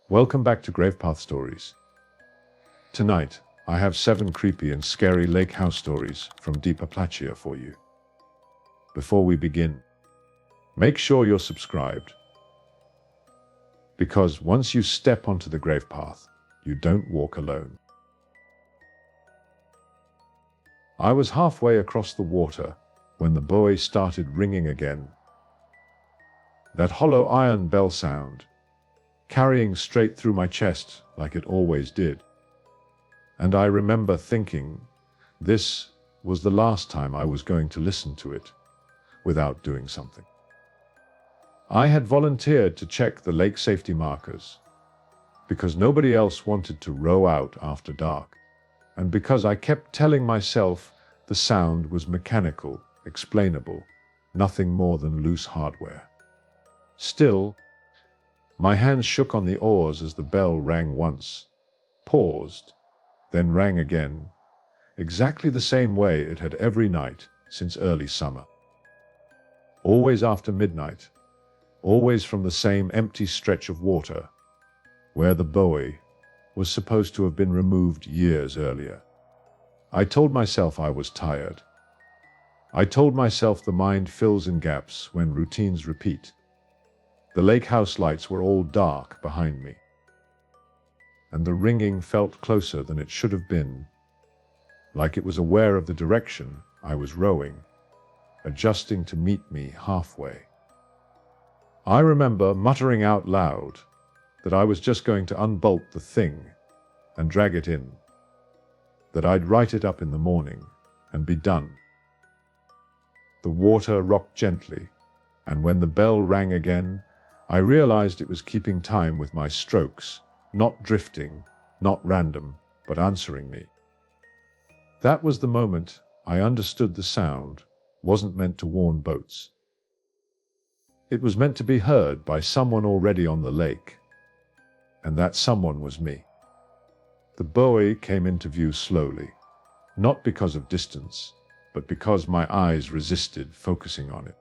Welcome back to Gravepath Stories. Tonight, I have 7 creepy and scary lake house stories from deep Applachia for you. Before we begin, make sure you're subscribed, because once you step onto the grave path, you don't walk alone. I was halfway across the water when the buoy started ringing again. That hollow iron bell sound, carrying straight through my chest like it always did. And I remember thinking, this was the last time I was going to listen to it without doing something. I had volunteered to check the lake safety markers because nobody else wanted to row out after dark, and because I kept telling myself the sound was mechanical, explainable, nothing more than loose hardware. Still, my hands shook on the oars as the bell rang once, paused, then rang again, exactly the same way it had every night since early summer. Always after midnight, always from the same empty stretch of water where the buoy was supposed to have been removed years earlier. I told myself I was tired. I told myself the mind fills in gaps when routines repeat. The lake house lights were all dark behind me, and the ringing felt closer than it should have been, like it was aware of the direction I was rowing, adjusting to meet me halfway. I remember muttering out loud that I was just going to unbolt the thing and drag it in, that I'd write it up in the morning and be done. The water rocked gently, and when the bell rang again, I realized it was keeping time with my strokes, not drifting, not random, but answering me. That was the moment I understood the sound wasn't meant to warn boats. It was meant to be heard by someone already on the lake, and that someone was me. The buoy came into view slowly, not because of distance, but because my eyes resisted focusing on it.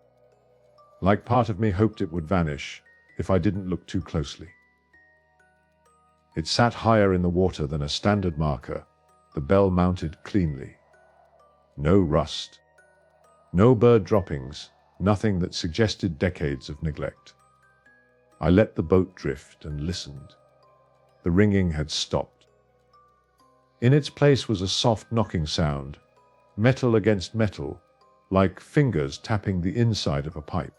Like part of me hoped it would vanish if I didn't look too closely. It sat higher in the water than a standard marker, the bell mounted cleanly. No rust, no bird droppings, nothing that suggested decades of neglect. I let the boat drift and listened. The ringing had stopped. In its place was a soft knocking sound, metal against metal, like fingers tapping the inside of a pipe.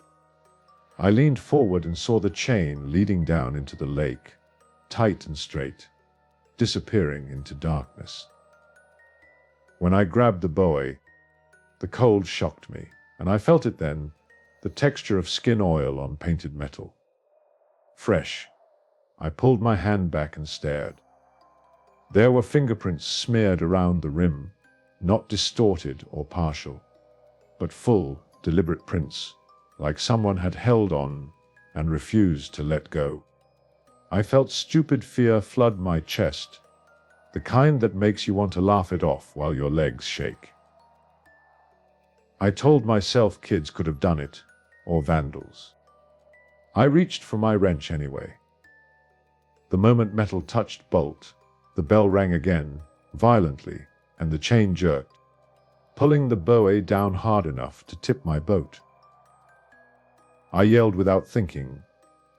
I leaned forward and saw the chain leading down into the lake, tight and straight, disappearing into darkness. When I grabbed the buoy, the cold shocked me, and I felt it then, the texture of skin oil on painted metal. Fresh. I pulled my hand back and stared. There were fingerprints smeared around the rim, not distorted or partial, but full, deliberate prints, like someone had held on and refused to let go. I felt stupid fear flood my chest, the kind that makes you want to laugh it off while your legs shake. I told myself kids could have done it, or vandals. I reached for my wrench anyway. The moment metal touched bolt, the bell rang again, violently, and the chain jerked, pulling the buoy down hard enough to tip my boat. I yelled without thinking,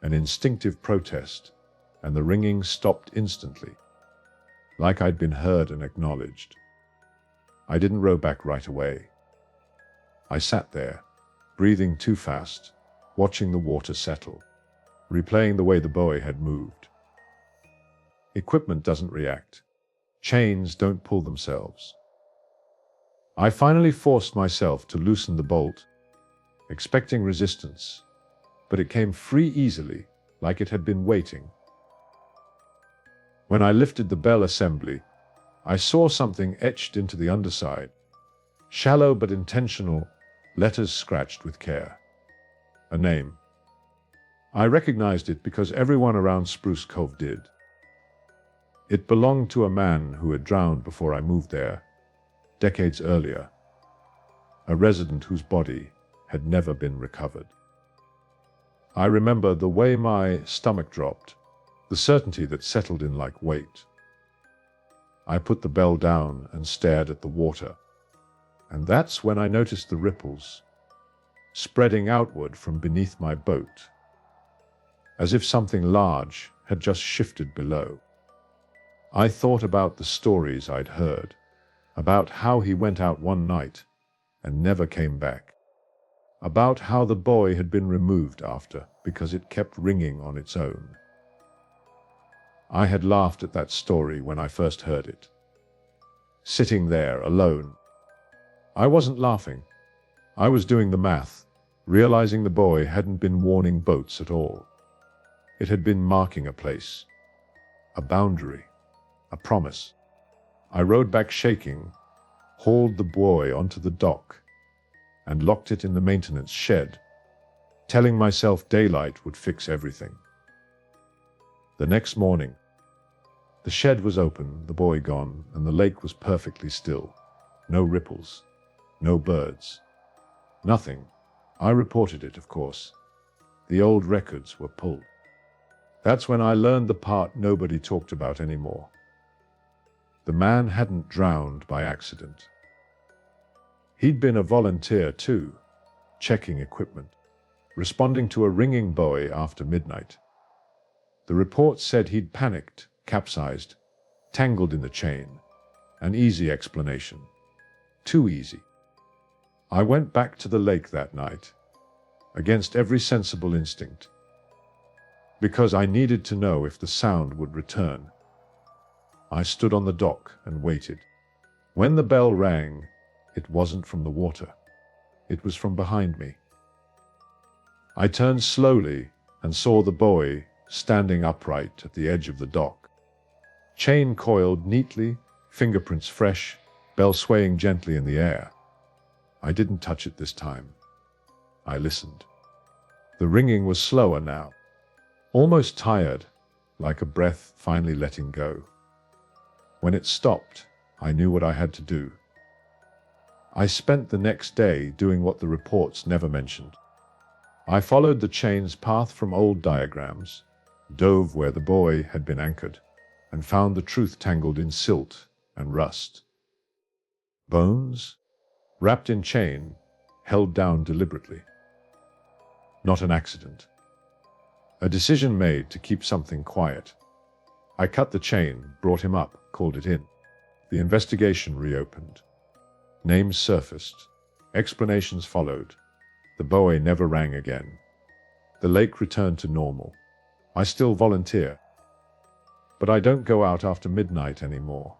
an instinctive protest, and the ringing stopped instantly, like I'd been heard and acknowledged. I didn't row back right away. I sat there, breathing too fast, watching the water settle, replaying the way the buoy had moved. Equipment doesn't react. Chains don't pull themselves. I finally forced myself to loosen the bolt, expecting resistance, but it came free easily, like it had been waiting. When I lifted the bell assembly, I saw something etched into the underside, shallow but intentional, letters scratched with care. A name. I recognized it because everyone around Spruce Cove did. It belonged to a man who had drowned before I moved there, decades earlier, a resident whose body had never been recovered. I remember the way my stomach dropped, the certainty that settled in like weight. I put the bell down and stared at the water, and that's when I noticed the ripples spreading outward from beneath my boat, as if something large had just shifted below. I thought about the stories I'd heard, about how he went out one night and never came back, about how the buoy had been removed after because it kept ringing on its own. I had laughed at that story when I first heard it. Sitting there alone. I wasn't laughing. I was doing the math, realizing the buoy hadn't been warning boats at all. It had been marking a place, a boundary, a promise. I rowed back shaking, hauled the buoy onto the dock, and locked it in the maintenance shed, telling myself daylight would fix everything. The next morning, the shed was open, the buoy gone, and the lake was perfectly still. No ripples, no birds, nothing. I reported it, of course. The old records were pulled. That's when I learned the part nobody talked about anymore. The man hadn't drowned by accident. He'd been a volunteer too, checking equipment, responding to a ringing buoy after midnight. The report said he'd panicked, capsized, tangled in the chain. An easy explanation. Too easy. I went back to the lake that night, against every sensible instinct, because I needed to know if the sound would return. I stood on the dock and waited. When the bell rang, it wasn't from the water. It was from behind me. I turned slowly and saw the buoy standing upright at the edge of the dock. Chain coiled neatly, fingerprints fresh, bell swaying gently in the air. I didn't touch it this time. I listened. The ringing was slower now, almost tired, like a breath finally letting go. When it stopped, I knew what I had to do. I spent the next day doing what the reports never mentioned. I followed the chain's path from old diagrams, dove where the buoy had been anchored, and found the truth tangled in silt and rust. Bones, wrapped in chain, held down deliberately. Not an accident. A decision made to keep something quiet. I cut the chain, brought him up, called it in. The investigation reopened. Names surfaced. Explanations followed. The buoy never rang again. The lake returned to normal. I still volunteer, but I don't go out after midnight anymore.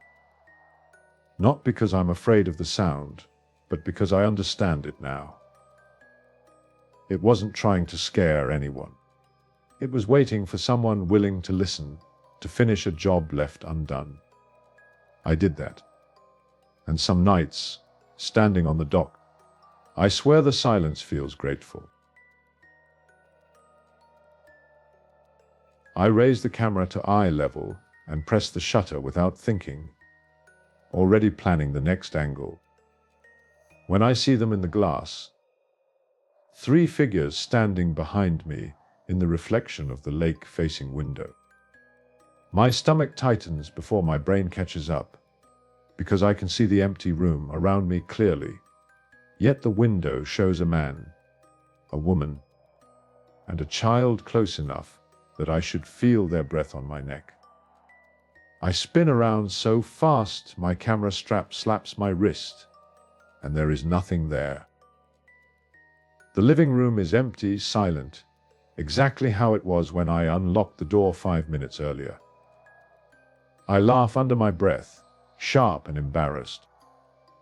Not because I'm afraid of the sound, but because I understand it now. It wasn't trying to scare anyone. It was waiting for someone willing to listen, to finish a job left undone. I did that. And some nights, standing on the dock, I swear the silence feels grateful. I raised the camera to eye level and pressed the shutter without thinking, already planning the next angle. When I see them in the glass, 3 figures standing behind me in the reflection of the lake-facing window. My stomach tightens before my brain catches up, because I can see the empty room around me clearly. Yet the window shows a man, a woman, and a child close enough that I should feel their breath on my neck. I spin around so fast my camera strap slaps my wrist, and there is nothing there. The living room is empty, silent, exactly how it was when I unlocked the door 5 minutes earlier. I laugh under my breath, sharp and embarrassed,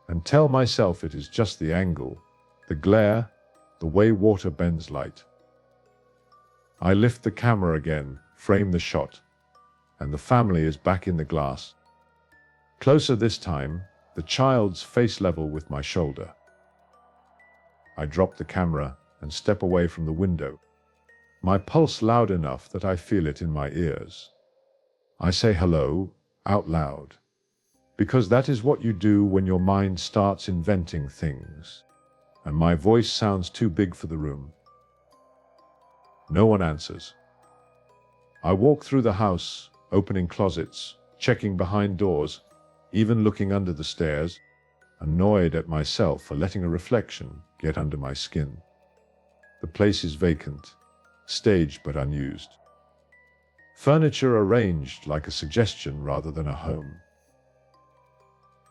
and tell myself it is just the angle, the glare, the way water bends light. I lift the camera again, frame the shot, and the family is back in the glass. Closer this time, the child's face level with my shoulder. I drop the camera and step away from the window, my pulse loud enough that I feel it in my ears. I say hello out loud, because that is what you do when your mind starts inventing things, and my voice sounds too big for the room. No one answers. I walk through the house, opening closets, checking behind doors, even looking under the stairs, annoyed at myself for letting a reflection get under my skin. The place is vacant, staged but unused. Furniture arranged like a suggestion rather than a home.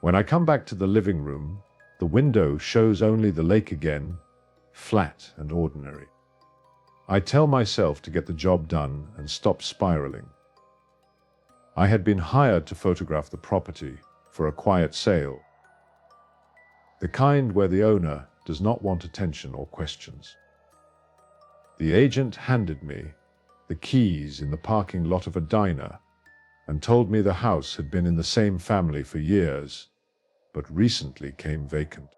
When I come back to the living room, the window shows only the lake again, flat and ordinary. I tell myself to get the job done and stop spiraling. I had been hired to photograph the property for a quiet sale, the kind where the owner does not want attention or questions. The agent handed me the keys in the parking lot of a diner and told me the house had been in the same family for years, but recently came vacant.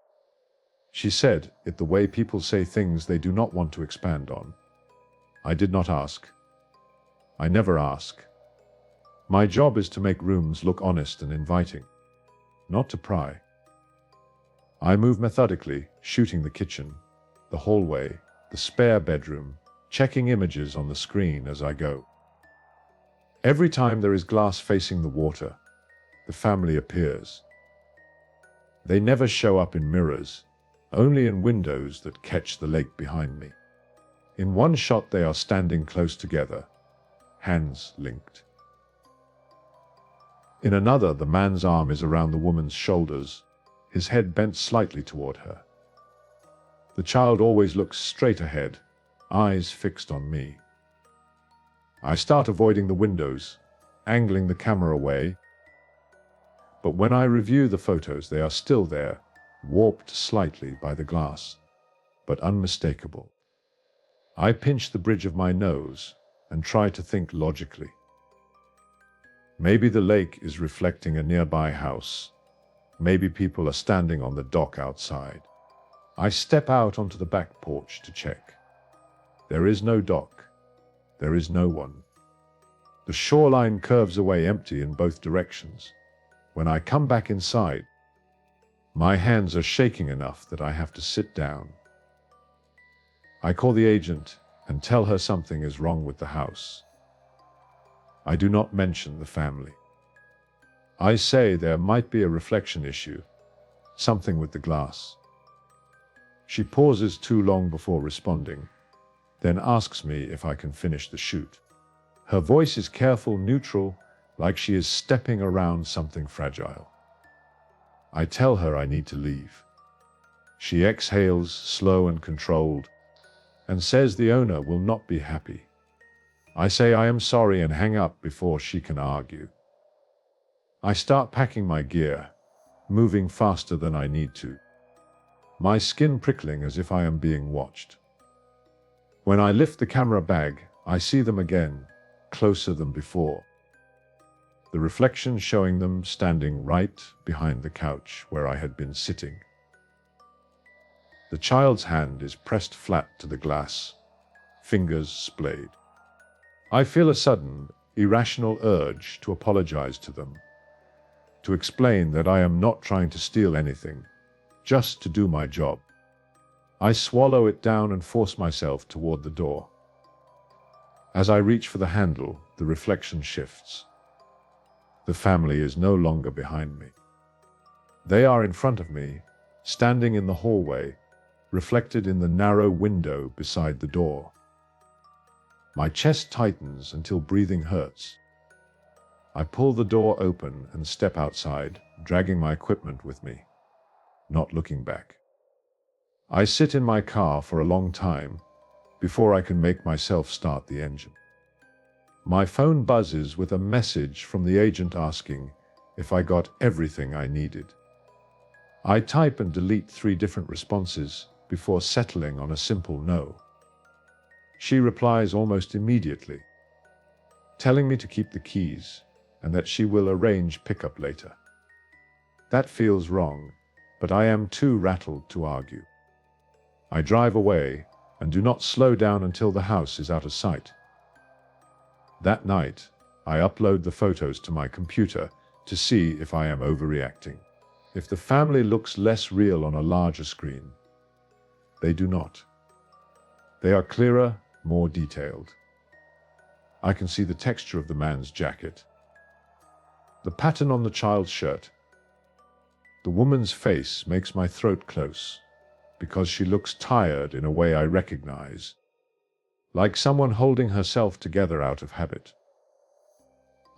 She said it the way people say things they do not want to expand on. I did not ask. I never ask. My job is to make rooms look honest and inviting, not to pry. I move methodically, shooting the kitchen, the hallway, the spare bedroom, checking images on the screen as I go. Every time there is glass facing the water, the family appears. They never show up in mirrors, only in windows that catch the lake behind me. In one shot they are standing close together, hands linked. In another, the man's arm is around the woman's shoulders, his head bent slightly toward her. The child always looks straight ahead, eyes fixed on me. I start avoiding the windows, angling the camera away, but when I review the photos, they are still there, warped slightly by the glass, but unmistakable. I pinch the bridge of my nose and try to think logically. Maybe the lake is reflecting a nearby house. Maybe people are standing on the dock outside. I step out onto the back porch to check. There is no dock. There is no one. The shoreline curves away empty in both directions. When I come back inside, my hands are shaking enough that I have to sit down. I call the agent and tell her something is wrong with the house. I do not mention the family. I say there might be a reflection issue, something with the glass. She pauses too long before responding, then asks me if I can finish the shoot. Her voice is careful, neutral, like she is stepping around something fragile. I tell her I need to leave. She exhales, slow and controlled, and says the owner will not be happy. I say I am sorry and hang up before she can argue. I start packing my gear, moving faster than I need to, my skin prickling as if I am being watched. When I lift the camera bag, I see them again, closer than before. The reflection showing them standing right behind the couch where I had been sitting. The child's hand is pressed flat to the glass, fingers splayed. I feel a sudden, irrational urge to apologize to them, to explain that I am not trying to steal anything, just to do my job. I swallow it down and force myself toward the door. As I reach for the handle, the reflection shifts. The family is no longer behind me. They are in front of me, standing in the hallway, reflected in the narrow window beside the door. My chest tightens until breathing hurts. I pull the door open and step outside, dragging my equipment with me, not looking back. I sit in my car for a long time before I can make myself start the engine. My phone buzzes with a message from the agent asking if I got everything I needed. I type and delete 3 different responses before settling on a simple no. She replies almost immediately, telling me to keep the keys and that she will arrange pickup later. That feels wrong, but I am too rattled to argue. I drive away and do not slow down until the house is out of sight. That night, I upload the photos to my computer to see if I am overreacting. If the family looks less real on a larger screen, they do not. They are clearer, more detailed. I can see the texture of the man's jacket, the pattern on the child's shirt. The woman's face makes my throat close, because she looks tired in a way I recognize, like someone holding herself together out of habit.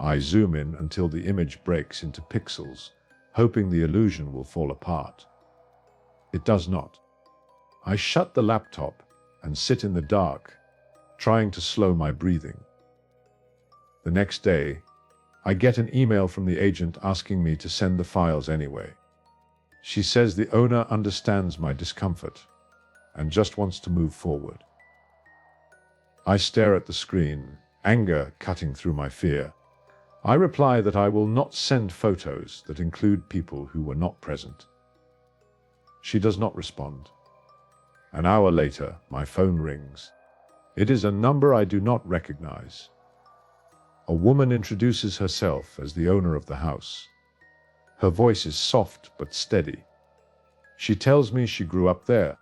I zoom in until the image breaks into pixels, hoping the illusion will fall apart. It does not. I shut the laptop and sit in the dark, trying to slow my breathing. The next day, I get an email from the agent asking me to send the files anyway. She says the owner understands my discomfort and just wants to move forward. I stare at the screen, anger cutting through my fear. I reply that I will not send photos that include people who were not present. She does not respond. An hour later, my phone rings. It is a number I do not recognize. A woman introduces herself as the owner of the house. Her voice is soft but steady. She tells me she grew up there,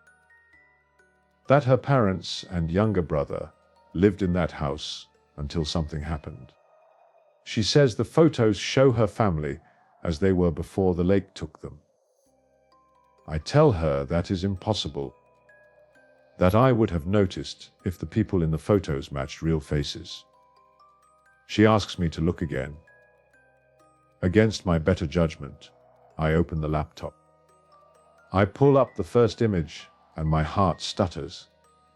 that her parents and younger brother lived in that house until something happened. She says the photos show her family as they were before the lake took them. I tell her that is impossible, that I would have noticed if the people in the photos matched real faces. She asks me to look again. Against my better judgment, I open the laptop. I pull up the first image and my heart stutters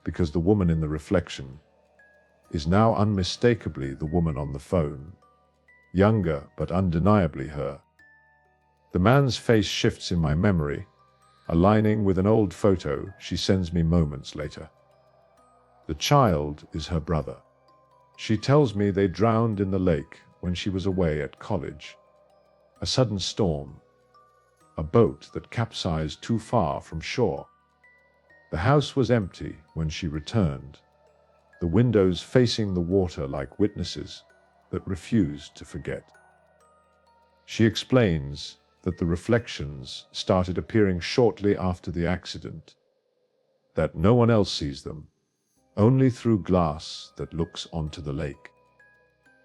because the woman in the reflection is now unmistakably the woman on the phone, younger but undeniably her. The man's face shifts in my memory, aligning with an old photo she sends me moments later. The child is her brother. She tells me they drowned in the lake when she was away at college. A sudden storm, a boat that capsized too far from shore. The house was empty when she returned, the windows facing the water like witnesses that refused to forget. She explains that the reflections started appearing shortly after the accident, that no one else sees them, only through glass that looks onto the lake.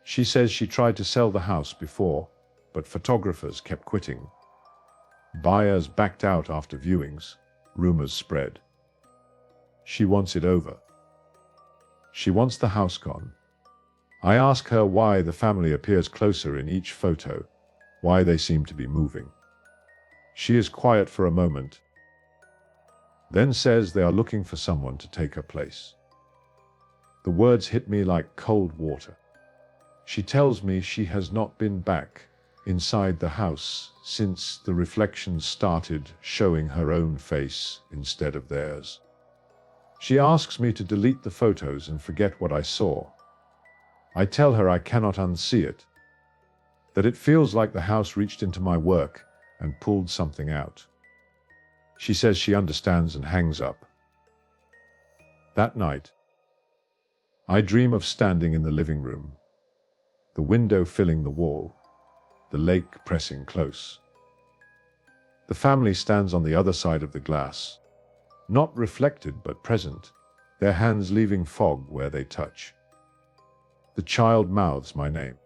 She says she tried to sell the house before, but photographers kept quitting. Buyers backed out after viewings. Rumors spread. She wants it over. She wants the house gone. I ask her why the family appears closer in each photo, why they seem to be moving. She is quiet for a moment, then says they are looking for someone to take her place. The words hit me like cold water. She tells me she has not been back inside the house since the reflections started showing her own face instead of theirs. She asks me to delete the photos and forget what I saw. I tell her I cannot unsee it, that it feels like the house reached into my work and pulled something out. She says she understands and hangs up. That night, I dream of standing in the living room, the window filling the wall, the lake pressing close. The family stands on the other side of the glass, not reflected but present, their hands leaving fog where they touch. The child mouths my name.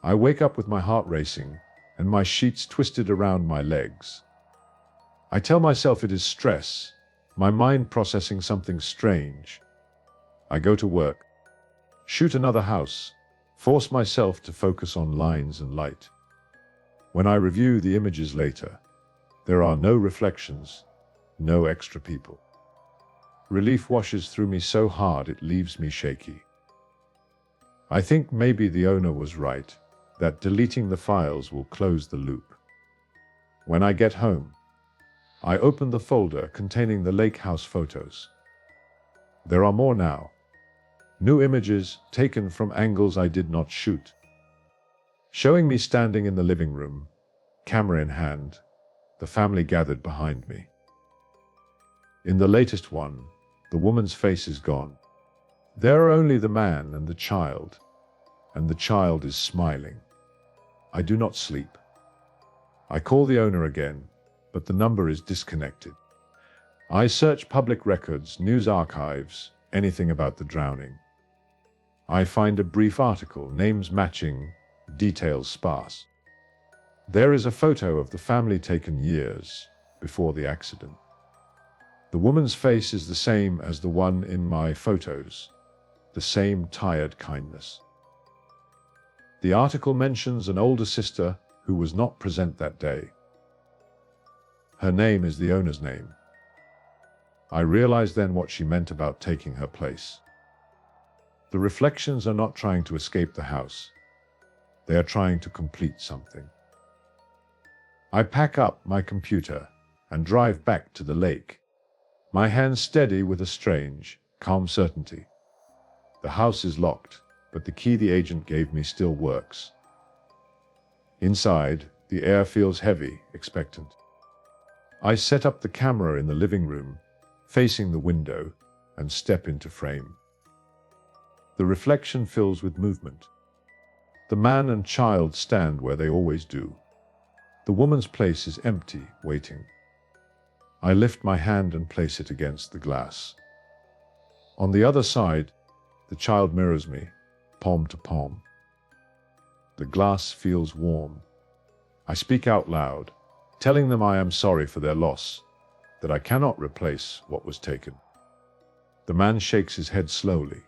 I wake up with my heart racing and my sheets twisted around my legs. I tell myself it is stress, my mind processing something strange. I go to work, shoot another house, force myself to focus on lines and light. When I review the images later, there are no reflections, no extra people. Relief washes through me so hard it leaves me shaky. I think maybe the owner was right, that deleting the files will close the loop. When I get home, I open the folder containing the lake house photos. There are more now. New images taken from angles I did not shoot, showing me standing in the living room, camera in hand, the family gathered behind me. In the latest one, the woman's face is gone. There are only the man and the child is smiling. I do not sleep. I call the owner again, but the number is disconnected. I search public records, news archives, anything about the drowning. I find a brief article, names matching, details sparse. There is a photo of the family taken years before the accident. The woman's face is the same as the one in my photos, the same tired kindness. The article mentions an older sister who was not present that day. Her name is the owner's name. I realized then what she meant about taking her place. The reflections are not trying to escape the house. They are trying to complete something. I pack up my computer and drive back to the lake, my hands steady with a strange, calm certainty. The house is locked, but the key the agent gave me still works. Inside, the air feels heavy, expectant. I set up the camera in the living room, facing the window, and step into frame. The reflection fills with movement. The man and child stand where they always do. The woman's place is empty, waiting. I lift my hand and place it against the glass. On the other side, the child mirrors me, palm to palm. The glass feels warm. I speak out loud, telling them I am sorry for their loss, that I cannot replace what was taken. The man shakes his head slowly.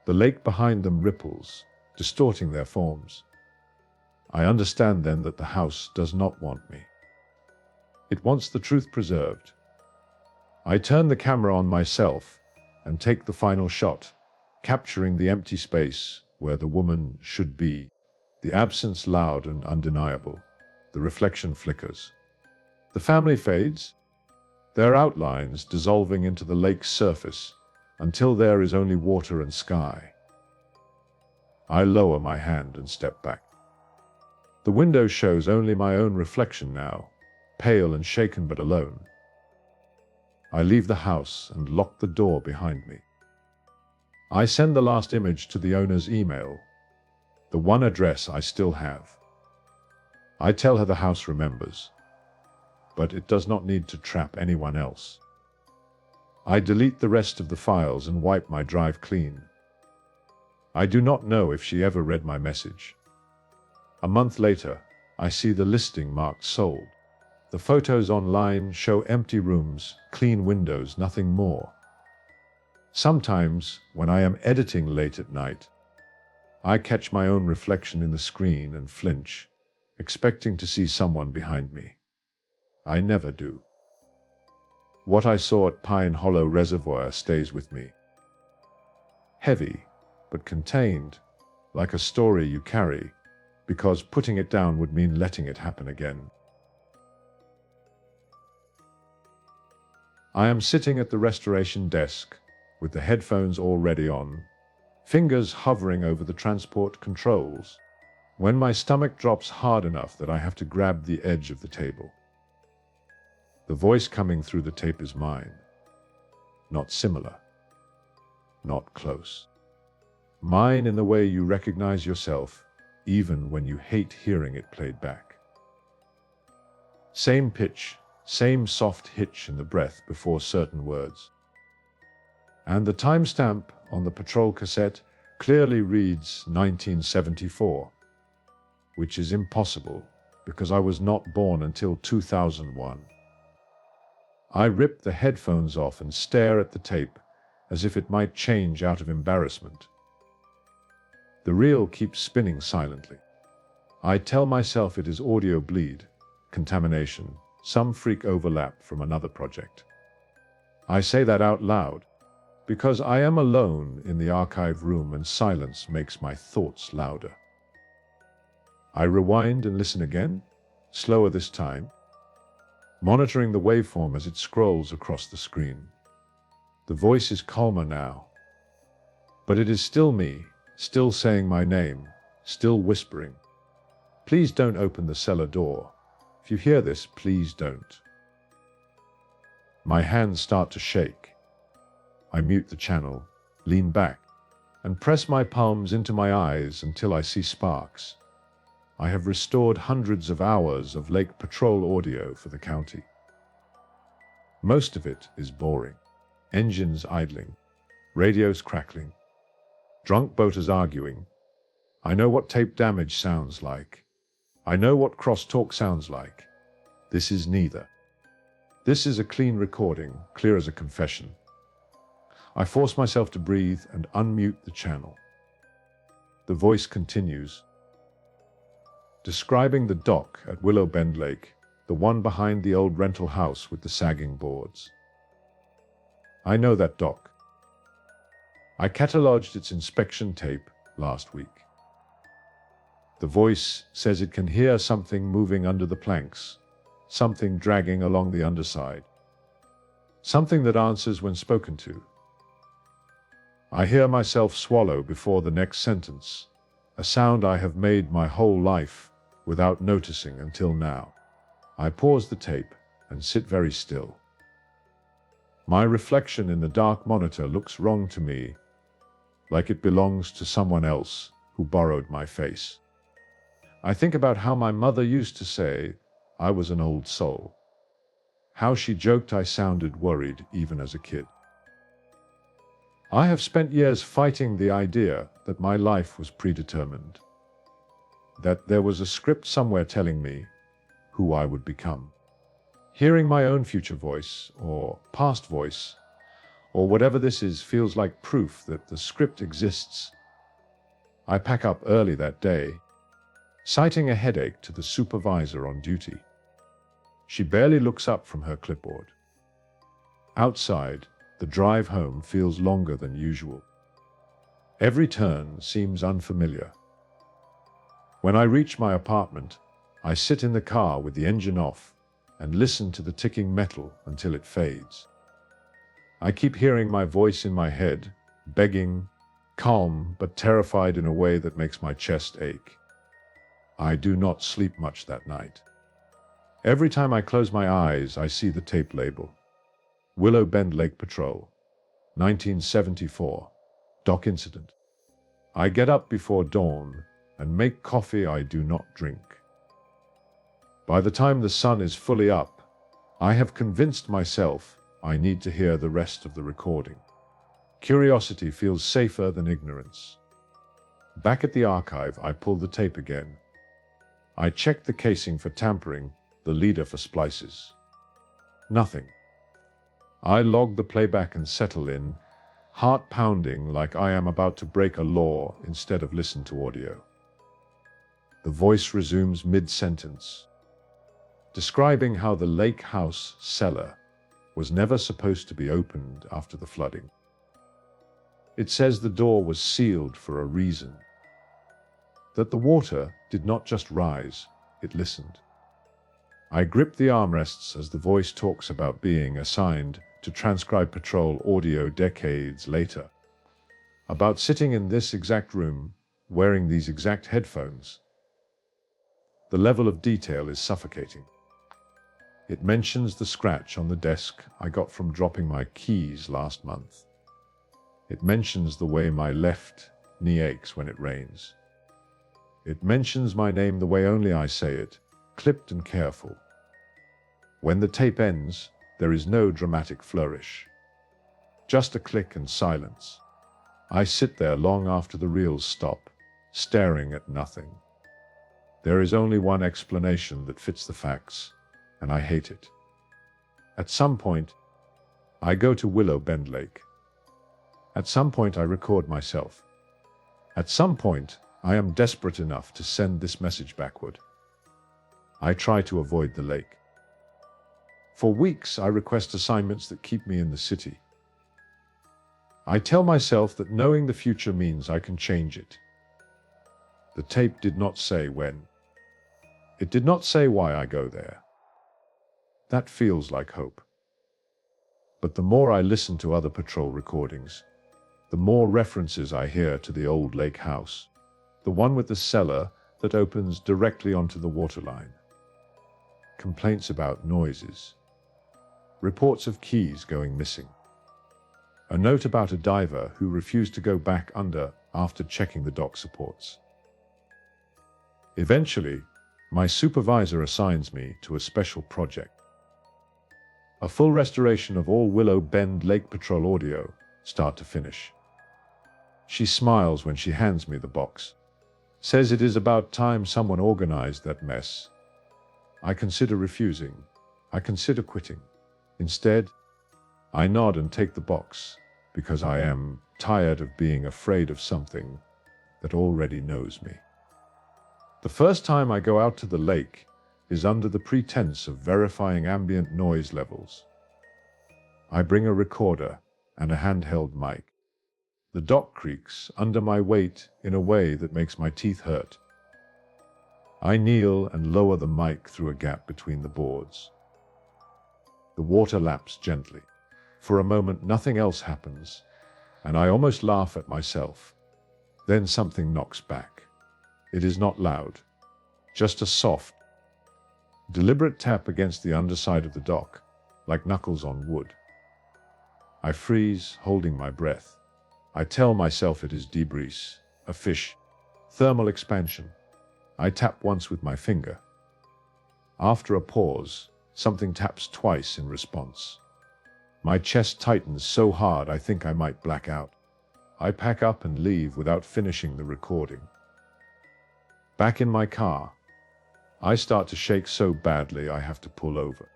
The lake behind them ripples, distorting their forms. I understand then that the house does not want me. It wants the truth preserved. I turn the camera on myself and take the final shot, capturing the empty space where the woman should be. The absence loud and undeniable. The reflection flickers. The family fades, their outlines dissolving into the lake's surface until there is only water and sky. I lower my hand and step back. The window shows only my own reflection now, pale and shaken but alone. I leave the house and lock the door behind me. I send the last image to the owner's email, the one address I still have. I tell her the house remembers, but it does not need to trap anyone else. I delete the rest of the files and wipe my drive clean. I do not know if she ever read my message. A month later, I see the listing marked sold. The photos online show empty rooms, clean windows, nothing more. Sometimes, when I am editing late at night, I catch my own reflection in the screen and flinch, expecting to see someone behind me. I never do. What I saw at Pine Hollow Reservoir stays with me. Heavy, but contained, like a story you carry, because putting it down would mean letting it happen again. I am sitting at the restoration desk, with the headphones already on, fingers hovering over the transport controls, when my stomach drops hard enough that I have to grab the edge of the table. The voice coming through the tape is mine. Not similar. Not close. Mine in the way you recognize yourself, even when you hate hearing it played back. Same pitch, same soft hitch in the breath before certain words. And the timestamp on the patrol cassette clearly reads 1974, which is impossible because I was not born until 2001. I rip the headphones off and stare at the tape as if it might change out of embarrassment. The reel keeps spinning silently. I tell myself it is audio bleed, contamination, some freak overlap from another project. I say that out loud because I am alone in the archive room and silence makes my thoughts louder. I rewind and listen again, slower this time, monitoring the waveform as it scrolls across the screen. The voice is calmer now, but it is still me, still saying my name, still whispering. Please don't open the cellar door. If you hear this, please don't. My hands start to shake. I mute the channel, lean back, and press my palms into my eyes until I see sparks. I have restored hundreds of hours of Lake Patrol audio for the county. Most of it is boring. Engines idling, radios crackling, Drunk boaters arguing. I know what tape damage sounds like. I know what crosstalk sounds like. This is neither. This is a clean recording, clear as a confession. I force myself to breathe and unmute the channel. The voice continues, describing the dock at Willow Bend Lake, the one behind the old rental house with the sagging boards. I know that dock. I cataloged its inspection tape last week. The voice says it can hear something moving under the planks, something dragging along the underside, something that answers when spoken to. I hear myself swallow before the next sentence, a sound I have made my whole life without noticing until now. I pause the tape and sit very still. My reflection in the dark monitor looks wrong to me, like it belongs to someone else who borrowed my face. I think about how my mother used to say I was an old soul, how she joked I sounded worried even as a kid. I have spent years fighting the idea that my life was predetermined, that there was a script somewhere telling me who I would become. Hearing my own future voice, or past voice, or whatever this is, feels like proof that the script exists. I pack up early that day, citing a headache to the supervisor on duty. She barely looks up from her clipboard. Outside, the drive home feels longer than usual. Every turn seems unfamiliar. When I reach my apartment, I sit in the car with the engine off and listen to the ticking metal until it fades. I keep hearing my voice in my head, begging, calm but terrified in a way that makes my chest ache. I do not sleep much that night. Every time I close my eyes, I see the tape label. Willow Bend Lake Patrol, 1974, dock incident. I get up before dawn and make coffee I do not drink. By the time the sun is fully up, I have convinced myself I need to hear the rest of the recording. Curiosity feels safer than ignorance. Back at the archive, I pull the tape again. I check the casing for tampering, the leader for splices. Nothing. I log the playback and settle in, heart pounding like I am about to break a law instead of listen to audio. The voice resumes mid-sentence, describing how the lake house cellar was never supposed to be opened after the flooding. It says the door was sealed for a reason, that the water did not just rise, it listened. I grip the armrests as the voice talks about being assigned to transcribe patrol audio decades later, about sitting in this exact room, wearing these exact headphones. The level of detail is suffocating. It mentions the scratch on the desk I got from dropping my keys last month. It mentions the way my left knee aches when it rains. It mentions my name the way only I say it, clipped and careful. When the tape ends, there is no dramatic flourish. Just a click and silence. I sit there long after the reels stop, staring at nothing. There is only one explanation that fits the facts, and I hate it. At some point, I go to Willow Bend Lake. At some point, I record myself. At some point, I am desperate enough to send this message backward. I try to avoid the lake. For weeks, I request assignments that keep me in the city. I tell myself that knowing the future means I can change it. The tape did not say when. It did not say why I go there. That feels like hope. But the more I listen to other patrol recordings, the more references I hear to the old lake house, the one with the cellar that opens directly onto the waterline. Complaints about noises. Reports of keys going missing. A note about a diver who refused to go back under after checking the dock supports. Eventually, my supervisor assigns me to a special project. A full restoration of all Willow Bend Lake Patrol audio, start to finish. She smiles when she hands me the box. Says it is about time someone organized that mess. I consider refusing. I consider quitting. Instead, I nod and take the box because I am tired of being afraid of something that already knows me. The first time I go out to the lake is under the pretense of verifying ambient noise levels. I bring a recorder and a handheld mic. The dock creaks under my weight in a way that makes my teeth hurt. I kneel and lower the mic through a gap between the boards. The water laps gently. For a moment, nothing else happens, and I almost laugh at myself. Then something knocks back. It is not loud, just a soft, deliberate tap against the underside of the dock, like knuckles on wood. I freeze, holding my breath. I tell myself it is debris, a fish, thermal expansion. I tap once with my finger. After a pause, something taps twice in response. My chest tightens so hard I think I might black out. I pack up and leave without finishing the recording. Back in my car, I start to shake so badly I have to pull over.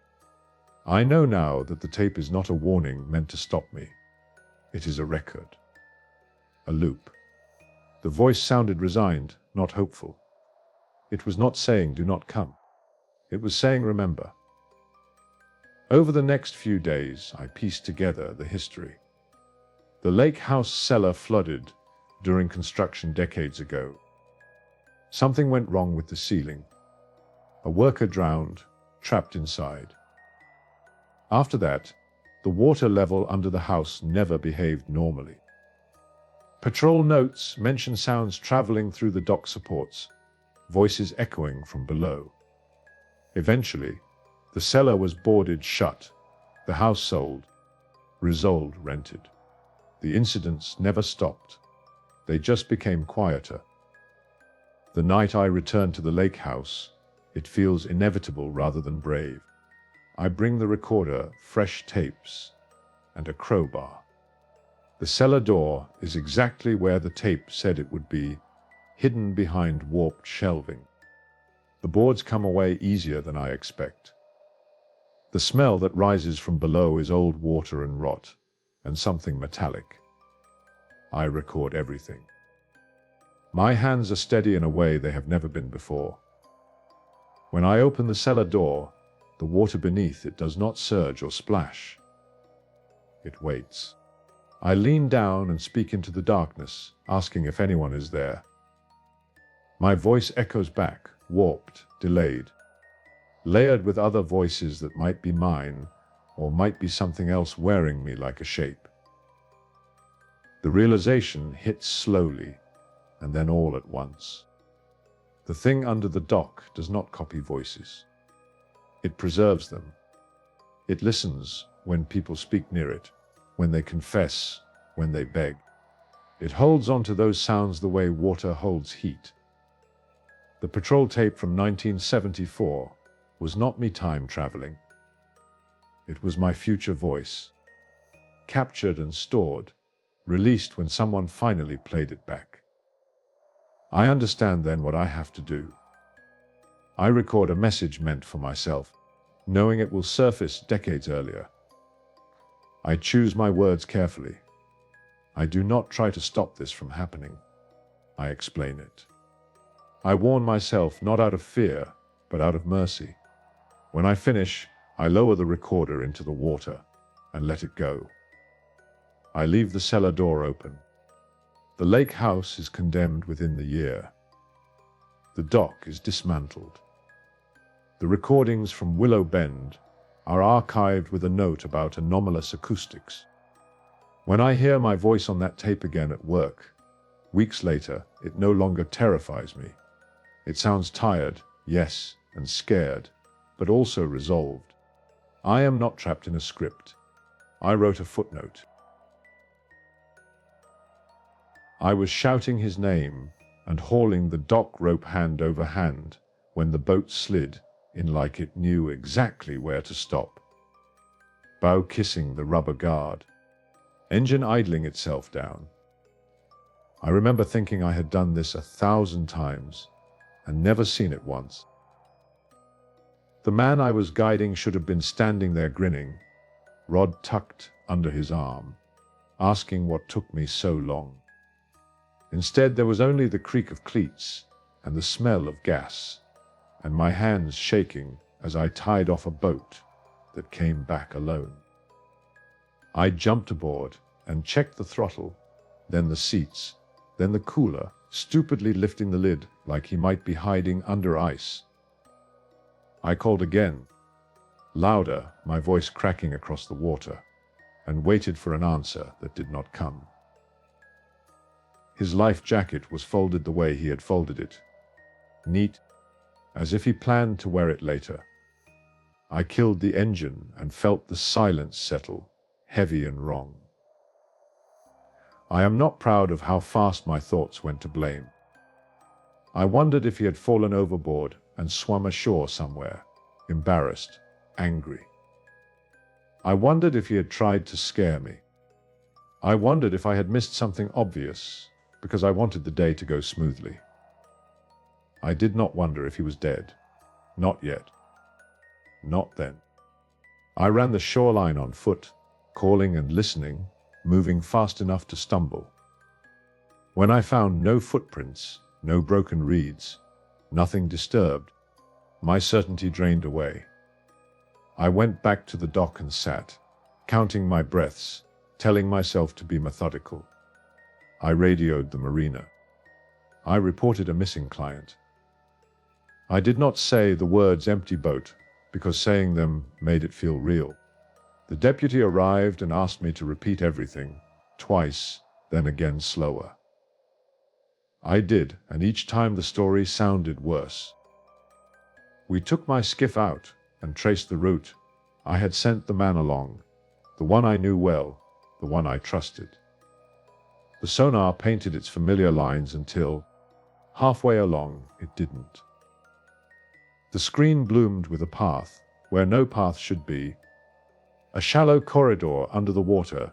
I know now that the tape is not a warning meant to stop me. It is a record. A loop. The voice sounded resigned, not hopeful. It was not saying, "Do not come." It was saying, "Remember." Over the next few days, I pieced together the history. The lake house cellar flooded during construction decades ago. Something went wrong with the ceiling. A worker drowned, trapped inside. After that, the water level under the house never behaved normally. Patrol notes mention sounds traveling through the dock supports, voices echoing from below. Eventually, the cellar was boarded shut, the house sold, Risold rented. The incidents never stopped. They just became quieter. The night I return to the lake house, it feels inevitable rather than brave. I bring the recorder, fresh tapes, and a crowbar. The cellar door is exactly where the tape said it would be, hidden behind warped shelving. The boards come away easier than I expect. The smell that rises from below is old water and rot, and something metallic. I record everything. My hands are steady in a way they have never been before. When I open the cellar door, the water beneath it does not surge or splash. It waits. I lean down and speak into the darkness, asking if anyone is there. My voice echoes back, warped, delayed, layered with other voices that might be mine, or might be something else wearing me like a shape. The realization hits slowly, and then all at once. The thing under the dock does not copy voices. It preserves them. It listens when people speak near it, when they confess, when they beg. It holds on to those sounds the way water holds heat. The patrol tape from 1974 was not me time traveling. It was my future voice, captured and stored, released when someone finally played it back. I understand then what I have to do. I record a message meant for myself, knowing it will surface decades earlier. I choose my words carefully. I do not try to stop this from happening. I explain it. I warn myself not out of fear, but out of mercy. When I finish, I lower the recorder into the water and let it go. I leave the cellar door open. The lake house is condemned within the year. The dock is dismantled. The recordings from Willow Bend are archived with a note about anomalous acoustics. When I hear my voice on that tape again at work, weeks later, it no longer terrifies me. It sounds tired, yes, and scared, but also resolved. I am not trapped in a script. I wrote a footnote. I was shouting his name and hauling the dock rope hand over hand when the boat slid in like it knew exactly where to stop. Bow kissing the rubber guard. Engine idling itself down. I remember thinking I had done this 1,000 times and never seen it once. The man I was guiding should have been standing there grinning, rod tucked under his arm, asking what took me so long. Instead, there was only the creak of cleats and the smell of gas, and my hands shaking as I tied off a boat that came back alone. I jumped aboard and checked the throttle, then the seats, then the cooler, stupidly lifting the lid like he might be hiding under ice. I called again, louder, my voice cracking across the water, and waited for an answer that did not come. His life jacket was folded the way he had folded it, neat, as if he planned to wear it later. I killed the engine and felt the silence settle, heavy and wrong. I am not proud of how fast my thoughts went to blame. I wondered if he had fallen overboard and swum ashore somewhere, embarrassed, angry. I wondered if he had tried to scare me. I wondered if I had missed something obvious, because I wanted the day to go smoothly. I did not wonder if he was dead. Not yet. Not then. I ran the shoreline on foot, calling and listening, moving fast enough to stumble. When I found no footprints, no broken reeds, nothing disturbed, my certainty drained away. I went back to the dock and sat, counting my breaths, telling myself to be methodical. I radioed the marina. I reported a missing client. I did not say the words empty boat, because saying them made it feel real. The deputy arrived and asked me to repeat everything, twice, then again slower. I did, and each time the story sounded worse. We took my skiff out and traced the route. I had sent the man along, the one I knew well, the one I trusted. The sonar painted its familiar lines until, halfway along, it didn't. The screen bloomed with a path where no path should be, a shallow corridor under the water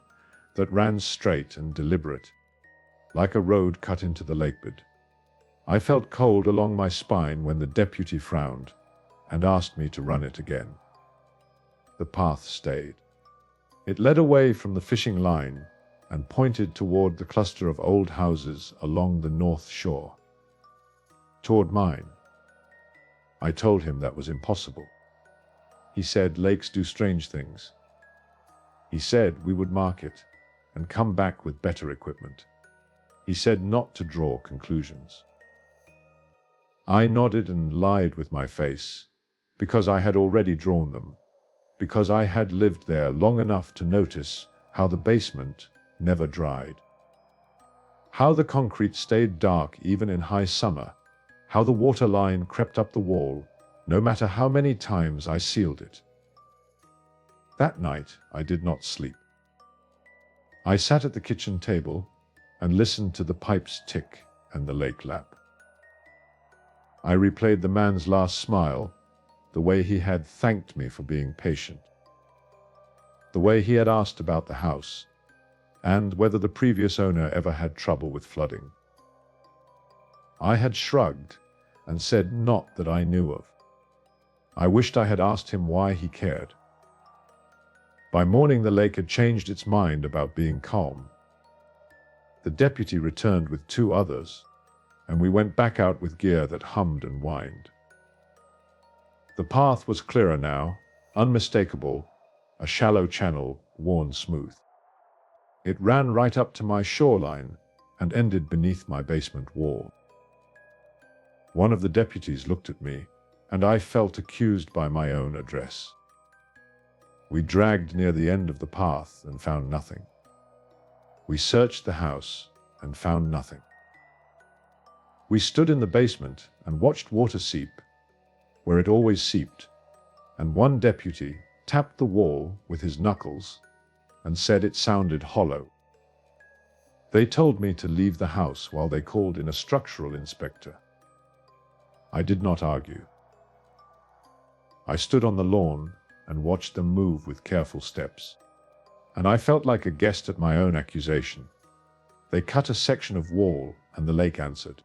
that ran straight and deliberate, like a road cut into the lakebed. I felt cold along my spine when the deputy frowned and asked me to run it again. The path stayed. It led away from the fishing line and pointed toward the cluster of old houses along the north shore. Toward mine. I told him that was impossible. He said lakes do strange things. He said we would mark it and come back with better equipment. He said not to draw conclusions. I nodded and lied with my face, because I had already drawn them, because I had lived there long enough to notice how the basement never dried, how the concrete stayed dark even in high summer, how the water line crept up the wall, no matter how many times I sealed it. That night I did not sleep. I sat at the kitchen table and listened to the pipes tick and the lake lap. I replayed the man's last smile, the way he had thanked me for being patient, the way he had asked about the house, and whether the previous owner ever had trouble with flooding. I had shrugged and said not that I knew of. I wished I had asked him why he cared. By morning the lake had changed its mind about being calm. The deputy returned with 2 others, and we went back out with gear that hummed and whined. The path was clearer now, unmistakable, a shallow channel worn smooth. It ran right up to my shoreline and ended beneath my basement wall. One of the deputies looked at me, and I felt accused by my own address. We dragged near the end of the path and found nothing. We searched the house and found nothing. We stood in the basement and watched water seep, where it always seeped, and one deputy tapped the wall with his knuckles and said it sounded hollow. They told me to leave the house while they called in a structural inspector. I did not argue. I stood on the lawn and watched them move with careful steps, and I felt like a guest at my own accusation. They cut a section of wall, and the lake answered.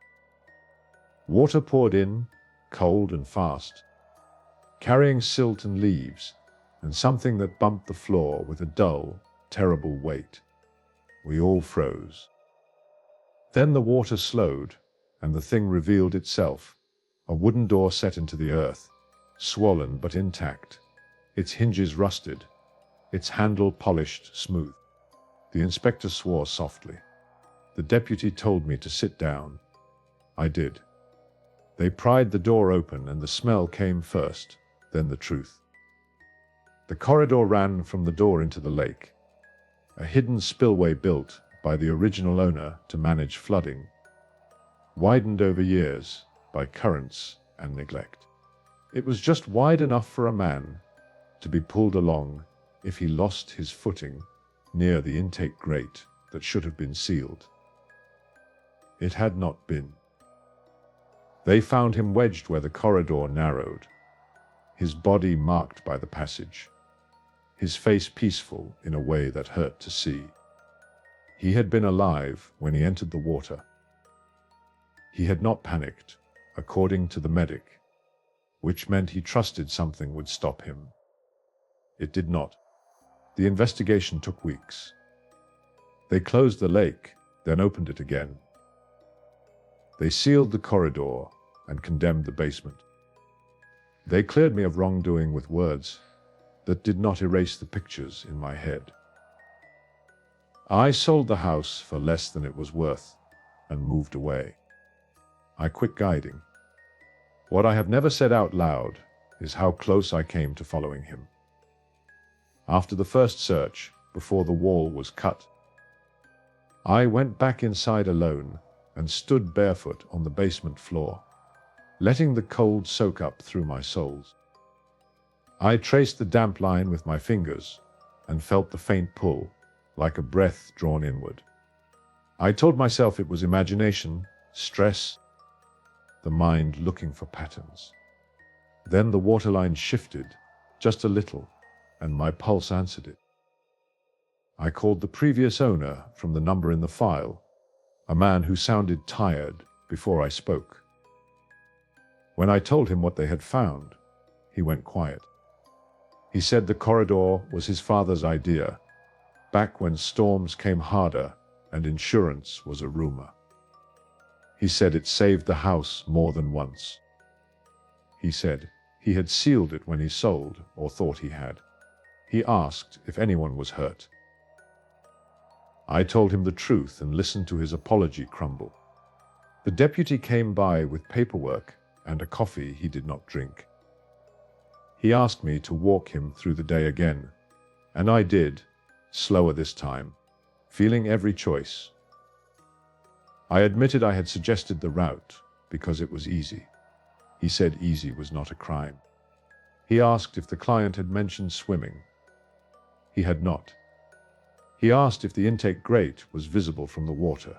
Water poured in, cold and fast, carrying silt and leaves, and something that bumped the floor with a dull, terrible weight. We all froze. Then the water slowed, and the thing revealed itself, a wooden door set into the earth, swollen but intact, its hinges rusted, its handle polished smooth. The inspector swore softly. The deputy told me to sit down. I did. They pried the door open, and the smell came first, then the truth. The corridor ran from the door into the lake, a hidden spillway built by the original owner to manage flooding, widened over years by currents and neglect. It was just wide enough for a man to be pulled along if he lost his footing near the intake grate that should have been sealed. It had not been. They found him wedged where the corridor narrowed, his body marked by the passage, his face peaceful in a way that hurt to see. He had been alive when he entered the water. He had not panicked, according to the medic, which meant he trusted something would stop him. It did not. The investigation took weeks. They closed the lake, then opened it again. They sealed the corridor and condemned the basement. They cleared me of wrongdoing with words that did not erase the pictures in my head. I sold the house for less than it was worth and moved away. I quit guiding. What I have never said out loud is how close I came to following him. After the first search, before the wall was cut, I went back inside alone and stood barefoot on the basement floor, letting the cold soak up through my soles. I traced the damp line with my fingers and felt the faint pull, like a breath drawn inward. I told myself it was imagination, stress, the mind looking for patterns. Then the waterline shifted, just a little, and my pulse answered it. I called the previous owner from the number in the file, a man who sounded tired before I spoke. When I told him what they had found, he went quiet. He said the corridor was his father's idea, back when storms came harder and insurance was a rumor. He said it saved the house more than once. He said he had sealed it when he sold, or thought he had. He asked if anyone was hurt. I told him the truth and listened to his apology crumble. The deputy came by with paperwork and a coffee he did not drink. He asked me to walk him through the day again, and I did, slower this time, feeling every choice. I admitted I had suggested the route because it was easy. He said easy was not a crime. He asked if the client had mentioned swimming. He had not. He asked if the intake grate was visible from the water.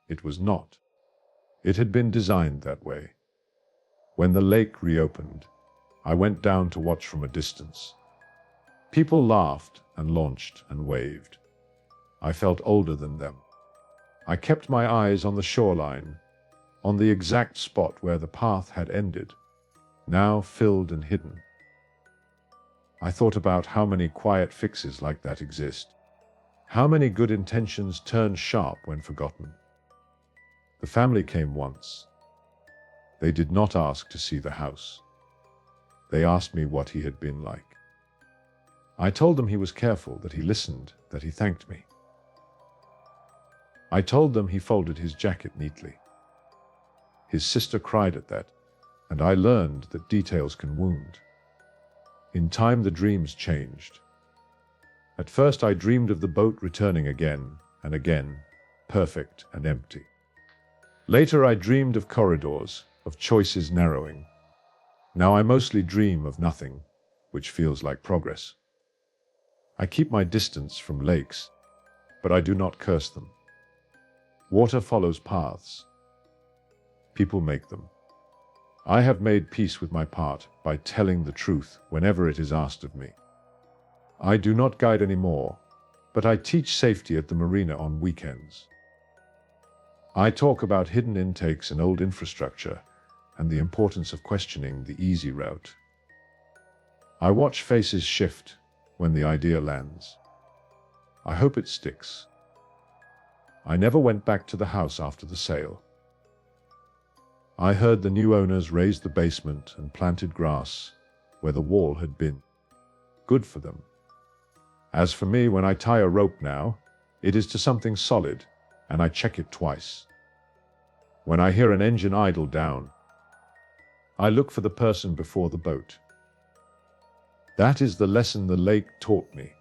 It was not. It had been designed that way. When the lake reopened, I went down to watch from a distance. People laughed and launched and waved. I felt older than them. I kept my eyes on the shoreline, on the exact spot where the path had ended, now filled and hidden. I thought about how many quiet fixes like that exist. How many good intentions turn sharp when forgotten. The family came once. They did not ask to see the house. They asked me what he had been like. I told them he was careful, that he listened, that he thanked me. I told them he folded his jacket neatly. His sister cried at that, and I learned that details can wound. In time, the dreams changed. At first, I dreamed of the boat returning again and again, perfect and empty. Later, I dreamed of corridors, of choices narrowing. Now I mostly dream of nothing, which feels like progress. I keep my distance from lakes, but I do not curse them. Water follows paths. People make them. I have made peace with my part by telling the truth whenever it is asked of me. I do not guide anymore, but I teach safety at the marina on weekends. I talk about hidden intakes and old infrastructure and the importance of questioning the easy route. I watch faces shift when the idea lands. I hope it sticks. I never went back to the house after the sale. I heard the new owners raised the basement and planted grass where the wall had been. Good for them. As for me, when I tie a rope now, it is to something solid, and I check it twice. When I hear an engine idle down, I look for the person before the boat. That is the lesson the lake taught me,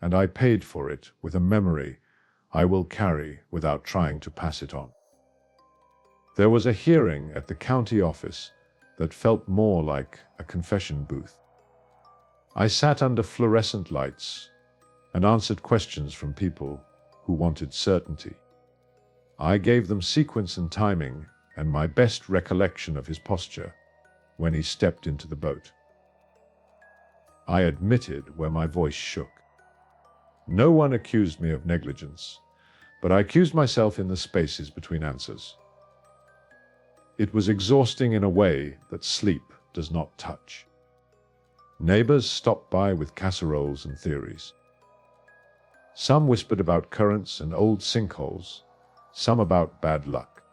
and I paid for it with a memory I will carry without trying to pass it on. There was a hearing at the county office that felt more like a confession booth. I sat under fluorescent lights and answered questions from people who wanted certainty. I gave them sequence and timing and my best recollection of his posture when he stepped into the boat. I admitted where my voice shook. No one accused me of negligence, but I accused myself in the spaces between answers. It was exhausting in a way that sleep does not touch. Neighbors stopped by with casseroles and theories. Some whispered about currents and old sinkholes, some about bad luck.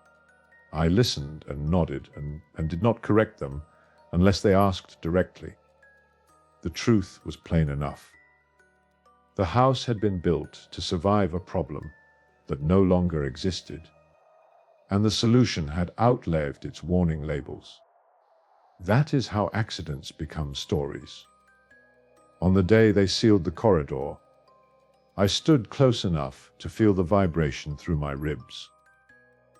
I listened and nodded and did not correct them unless they asked directly. The truth was plain enough. The house had been built to survive a problem that no longer existed, and the solution had outlived its warning labels. That is how accidents become stories. On the day they sealed the corridor, I stood close enough to feel the vibration through my ribs.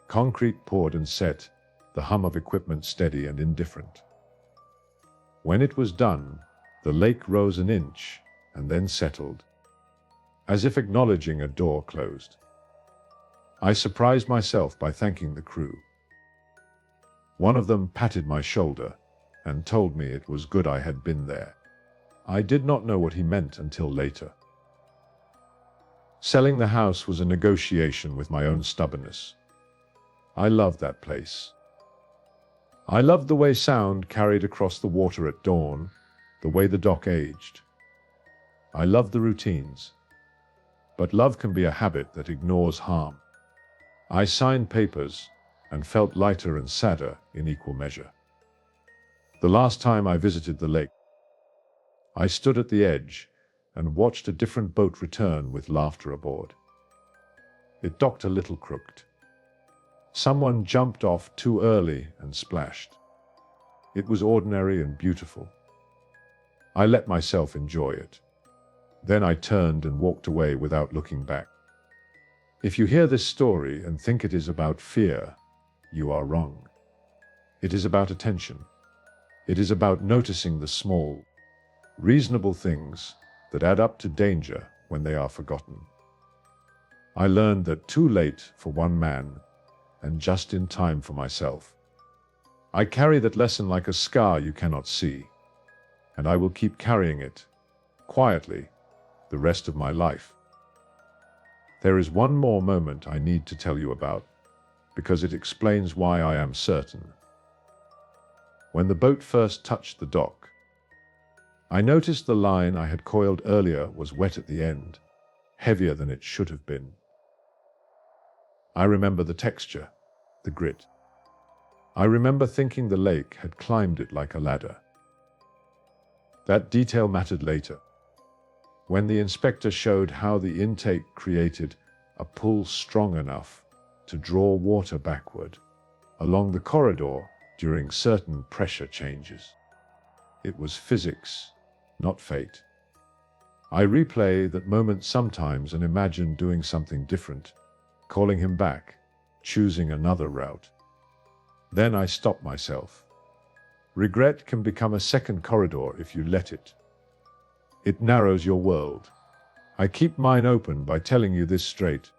Concrete poured and set, the hum of equipment steady and indifferent. When it was done, the lake rose an inch and then settled, as if acknowledging a door closed. I surprised myself by thanking the crew. One of them patted my shoulder and told me it was good I had been there. I did not know what he meant until later. Selling the house was a negotiation with my own stubbornness. I loved that place. I loved the way sound carried across the water at dawn, the way the dock aged. I loved the routines. But love can be a habit that ignores harm. I signed papers and felt lighter and sadder in equal measure. The last time I visited the lake, I stood at the edge and watched a different boat return with laughter aboard. It docked a little crooked. Someone jumped off too early and splashed. It was ordinary and beautiful. I let myself enjoy it. Then I turned and walked away without looking back. If you hear this story and think it is about fear, you are wrong. It is about attention. It is about noticing the small, reasonable things that add up to danger when they are forgotten. I learned that too late for one man and just in time for myself. I carry that lesson like a scar you cannot see, and I will keep carrying it, quietly, the rest of my life. There is one more moment I need to tell you about, because it explains why I am certain. When the boat first touched the dock, I noticed the line I had coiled earlier was wet at the end, heavier than it should have been. I remember the texture, the grit. I remember thinking the lake had climbed it like a ladder. That detail mattered later, when the inspector showed how the intake created a pull strong enough to draw water backward along the corridor during certain pressure changes. It was physics, not fate. I replay that moment sometimes and imagine doing something different, calling him back, choosing another route. Then I stop myself. Regret can become a second corridor if you let it. It narrows your world. I keep mine open by telling you this straight,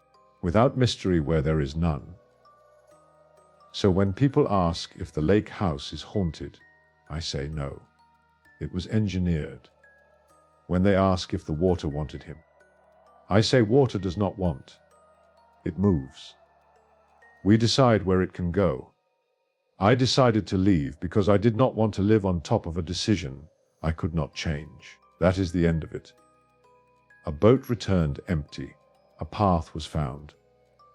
without mystery where there is none. So when people ask if the lake house is haunted, I say no. It was engineered. When they ask if the water wanted him, I say water does not want. It moves. We decide where it can go. I decided to leave because I did not want to live on top of a decision I could not change. That is the end of it. A boat returned empty. A path was found.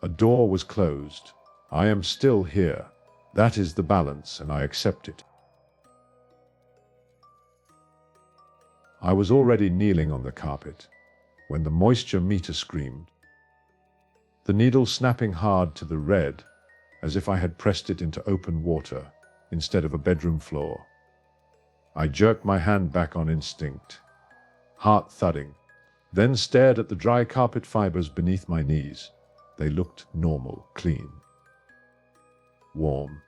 A door was closed. I am still here. That is the balance, and I accept it. I was already kneeling on the carpet when the moisture meter screamed, the needle snapping hard to the red, as if I had pressed it into open water instead of a bedroom floor. I jerked my hand back on instinct, heart thudding, then stared at the dry carpet fibers beneath my knees. They looked normal, clean, warm.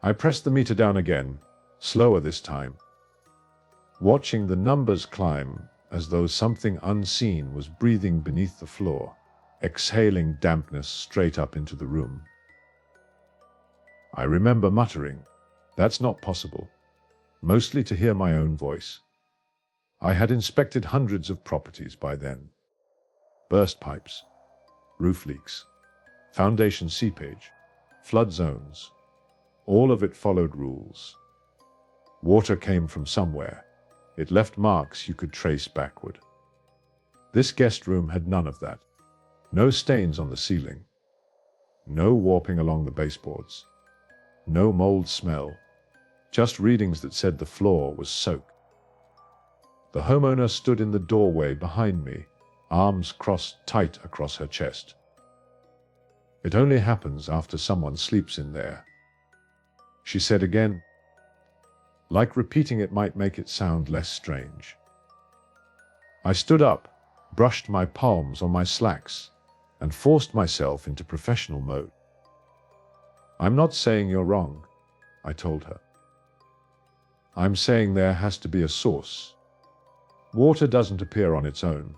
I pressed the meter down again, slower this time, watching the numbers climb as though something unseen was breathing beneath the floor, exhaling dampness straight up into the room. I remember muttering, "That's not possible," mostly to hear my own voice. I had inspected hundreds of properties by then. Burst pipes, roof leaks, foundation seepage, flood zones. All of it followed rules. Water came from somewhere. It left marks you could trace backward. This guest room had none of that. No stains on the ceiling. No warping along the baseboards. No mold smell. Just readings that said the floor was soaked. The homeowner stood in the doorway behind me, arms crossed tight across her chest. "It only happens after someone sleeps in there," she said again, like repeating it might make it sound less strange. I stood up, brushed my palms on my slacks, and forced myself into professional mode. "I'm not saying you're wrong," I told her. "I'm saying there has to be a source. Water doesn't appear on its own."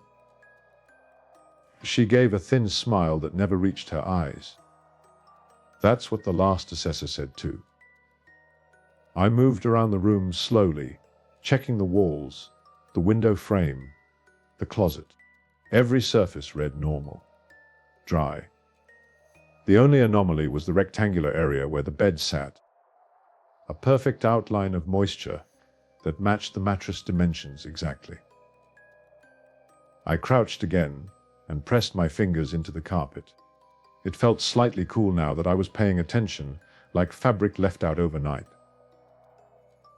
She gave a thin smile that never reached her eyes. "That's what the last assessor said too." I moved around the room slowly, checking the walls, the window frame, the closet. Every surface read normal, dry. The only anomaly was the rectangular area where the bed sat, a perfect outline of moisture that matched the mattress dimensions exactly. I crouched again and pressed my fingers into the carpet. It felt slightly cool now that I was paying attention, like fabric left out overnight.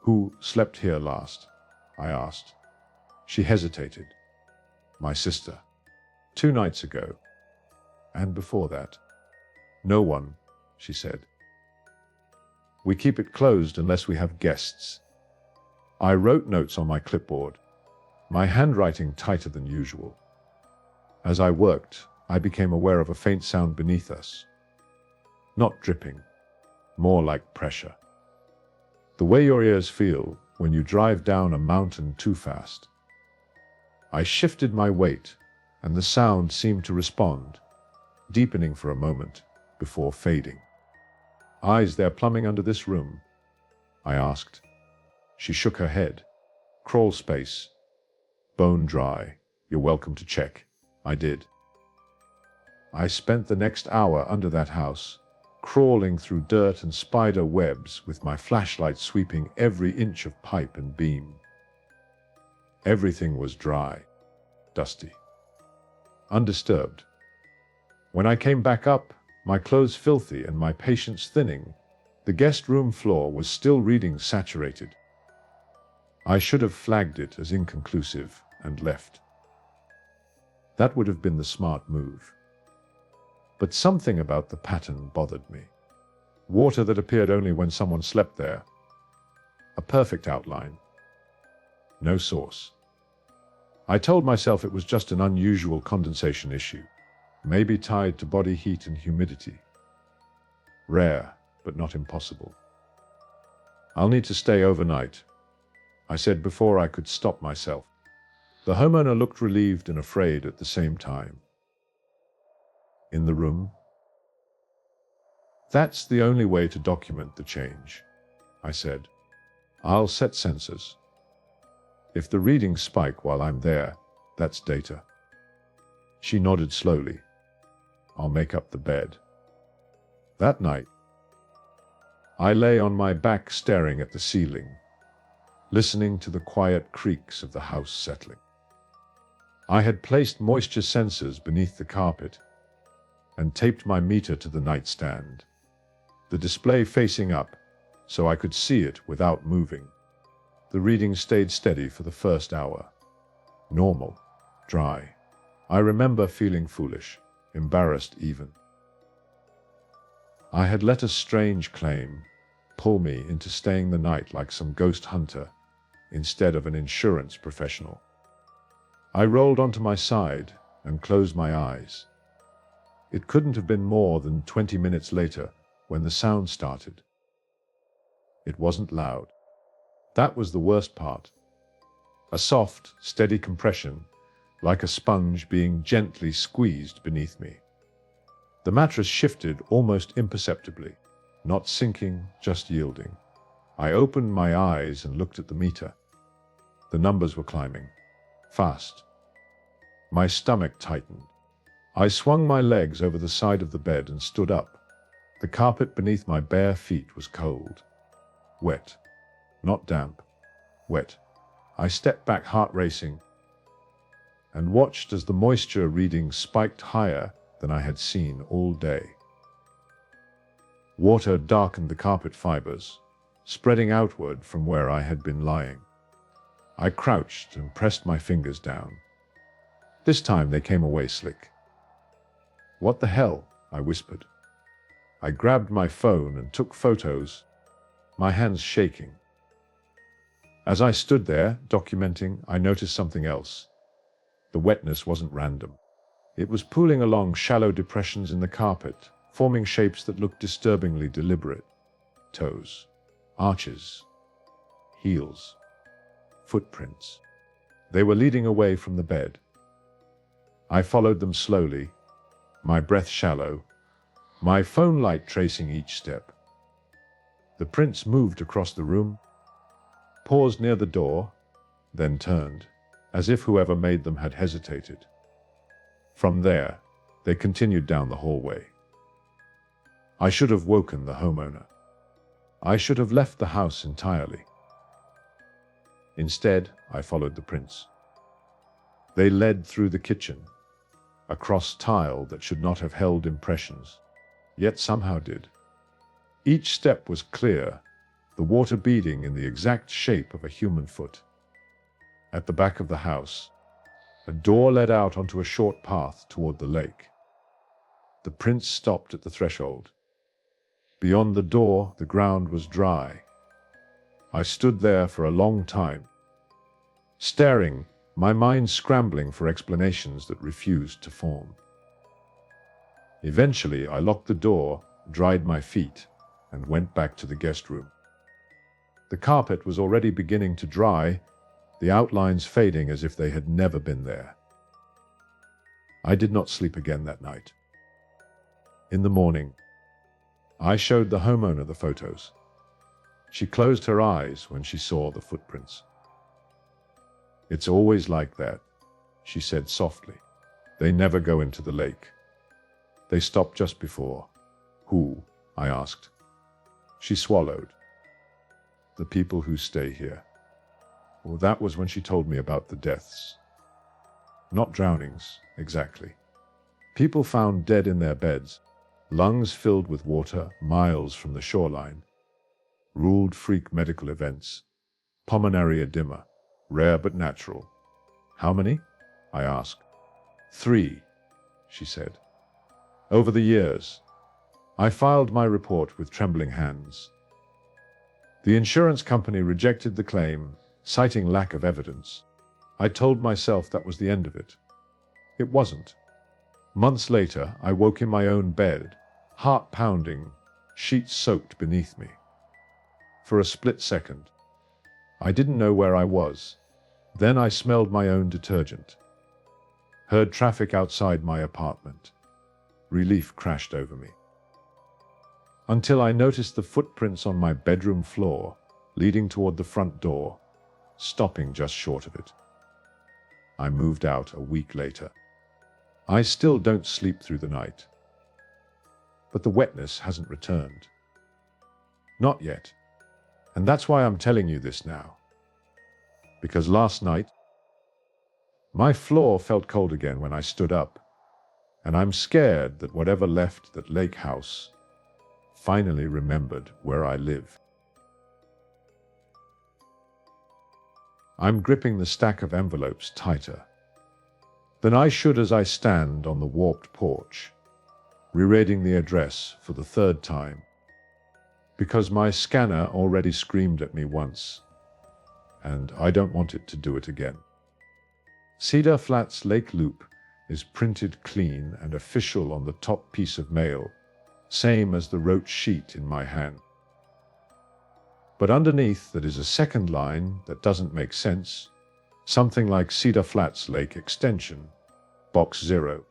"Who slept here last?" I asked. She hesitated. "My sister. 2 nights ago. And before that?" "No one," she said. "We keep it closed unless we have guests." I wrote notes on my clipboard, my handwriting tighter than usual. As I worked, I became aware of a faint sound beneath us. Not dripping, more like pressure. The way your ears feel when you drive down a mountain too fast. I shifted my weight, and the sound seemed to respond, deepening for a moment before fading. "Is there plumbing under this room?" I asked. She shook her head. "Crawl space. Bone dry. You're welcome to check." I did. I spent the next hour under that house, crawling through dirt and spider webs with my flashlight sweeping every inch of pipe and beam. Everything was dry, dusty, undisturbed. When I came back up, my clothes filthy and my patience thinning, the guest room floor was still reading saturated. I should have flagged it as inconclusive and left. That would have been the smart move. But something about the pattern bothered me. Water that appeared only when someone slept there. A perfect outline. No source. I told myself it was just an unusual condensation issue, maybe tied to body heat and humidity. Rare, but not impossible. "I'll need to stay overnight," I said before I could stop myself. The homeowner looked relieved and afraid at the same time. "In the room?" "That's the only way to document the change," I said. "I'll set sensors. If the readings spike while I'm there, that's data." She nodded slowly. "I'll make up the bed." That night, I lay on my back staring at the ceiling, listening to the quiet creaks of the house settling. I had placed moisture sensors beneath the carpet and taped my meter to the nightstand, the display facing up so I could see it without moving. The reading stayed steady for the first hour. Normal, dry. I remember feeling foolish, embarrassed even. I had let a strange claim pull me into staying the night like some ghost hunter instead of an insurance professional. I rolled onto my side and closed my eyes. It couldn't have been more than 20 minutes later when the sound started. It wasn't loud. That was the worst part. A soft, steady compression, like a sponge being gently squeezed beneath me. The mattress shifted almost imperceptibly, not sinking, just yielding. I opened my eyes and looked at the meter. The numbers were climbing, fast. My stomach tightened. I swung my legs over the side of the bed and stood up. The carpet beneath my bare feet was cold. Wet. Not damp. Wet. I stepped back, heart racing, and watched as the moisture reading spiked higher than I had seen all day. Water darkened the carpet fibers, spreading outward from where I had been lying. I crouched and pressed my fingers down. This time they came away slick. "What the hell?" I whispered. I grabbed my phone and took photos, my hands shaking. As I stood there, documenting, I noticed something else. The wetness wasn't random. It was pooling along shallow depressions in the carpet, forming shapes that looked disturbingly deliberate. Toes, arches, heels, footprints. They were leading away from the bed. I followed them slowly, my breath shallow, my phone light tracing each step. The prints moved across the room, paused near the door, then turned, as if whoever made them had hesitated. From there, they continued down the hallway. I should have woken the homeowner. I should have left the house entirely. Instead, I followed the prints. They led through the kitchen, across tile that should not have held impressions, yet somehow did. Each step was clear, the water beading in the exact shape of a human foot. At the back of the house, a door led out onto a short path toward the lake. The prints stopped at the threshold. Beyond the door, the ground was dry. I stood there for a long time, staring, my mind scrambling for explanations that refused to form. Eventually, I locked the door, dried my feet, and went back to the guest room. The carpet was already beginning to dry, the outlines fading as if they had never been there. I did not sleep again that night. In the morning, I showed the homeowner the photos. She closed her eyes when she saw the footprints. "It's always like that," she said softly. "They never go into the lake. They stop just before." "Who?" I asked. She swallowed. "The people who stay here." Well, that was when she told me about the deaths. Not drownings, exactly. People found dead in their beds, lungs filled with water miles from the shoreline. Ruled freak medical events. Pulmonary edema, rare but natural. "How many?" I asked. "3, she said. "Over the years." I filed my report with trembling hands. The insurance company rejected the claim, citing lack of evidence. I told myself that was the end of it. It wasn't. Months later, I woke in my own bed, heart pounding, sheets soaked beneath me. For a split second, I didn't know where I was. Then I smelled my own detergent. Heard traffic outside my apartment. Relief crashed over me. Until I noticed the footprints on my bedroom floor, leading toward the front door, stopping just short of it. I moved out a week later. I still don't sleep through the night. but the wetness hasn't returned. Not yet. And that's why I'm telling you this now. Because last night, my floor felt cold again when I stood up, and I'm scared that whatever left that lake house finally remembered where I live. I'm gripping the stack of envelopes tighter than I should as I stand on the warped porch, rereading the address for the third time, because my scanner already screamed at me once, and I don't want it to do it again. Cedar Flats Lake Loop is printed clean and official on the top piece of mail, same as the wrote sheet in my hand. But underneath that is a second line that doesn't make sense, something like Cedar Flats Lake Extension, Box 0,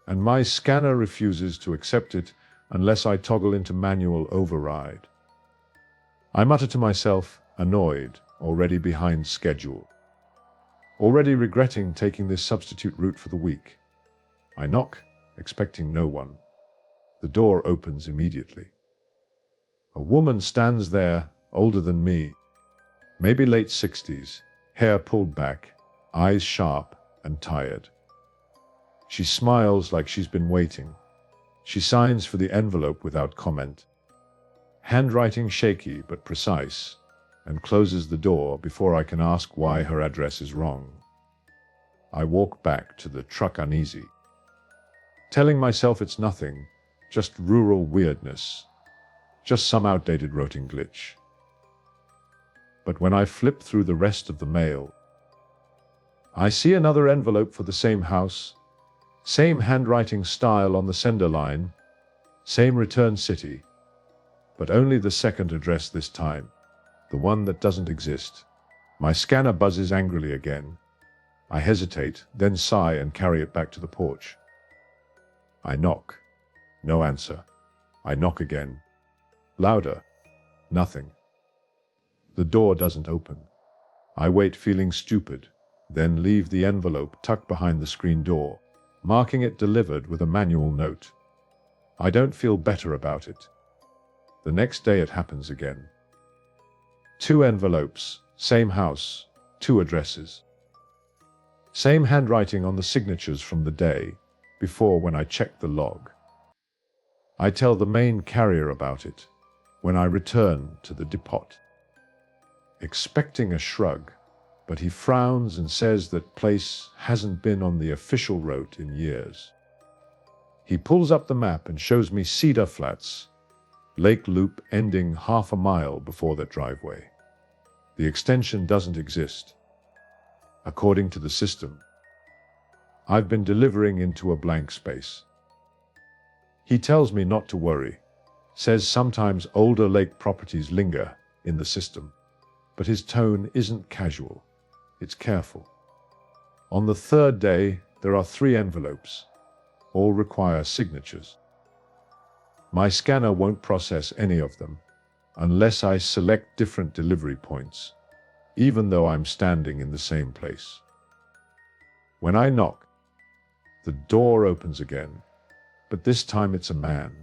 and my scanner refuses to accept it unless I toggle into manual override. I mutter to myself, annoyed, already behind schedule, already regretting taking this substitute route for the week. I knock, expecting no one. The door opens immediately. A woman stands there, older than me, maybe late 60s, hair pulled back, eyes sharp and tired. She smiles like she's been waiting. She signs for the envelope without comment, handwriting shaky but precise, and closes the door before I can ask why her address is wrong. I walk back to the truck uneasy, telling myself it's nothing, just rural weirdness, just some outdated routing glitch. But when I flip through the rest of the mail, I see another envelope for the same house, same handwriting style on the sender line, same return city, but only the second address this time, the one that doesn't exist. My scanner buzzes angrily again. I hesitate, then sigh and carry it back to the porch. I knock. No answer. I knock again. Louder. Nothing. The door doesn't open. I wait feeling stupid, then leave the envelope tucked behind the screen door, marking it delivered with a manual note. I don't feel better about it. The next day it happens again. 2 envelopes, same house, 2 addresses. Same handwriting on the signatures from the day before when I checked the log. I tell the main carrier about it when I return to the depot, expecting a shrug, but he frowns and says that place hasn't been on the official route in years. He pulls up the map and shows me Cedar Flats, Lake Loop ending half a mile before that driveway. The extension doesn't exist. According to the system, I've been delivering into a blank space. He tells me not to worry, says sometimes older lake properties linger in the system, but his tone isn't casual, it's careful. On the 3rd day, there are 3 envelopes. All require signatures. My scanner won't process any of them unless I select different delivery points, even though I'm standing in the same place. When I knock, the door opens again, but this time it's a man.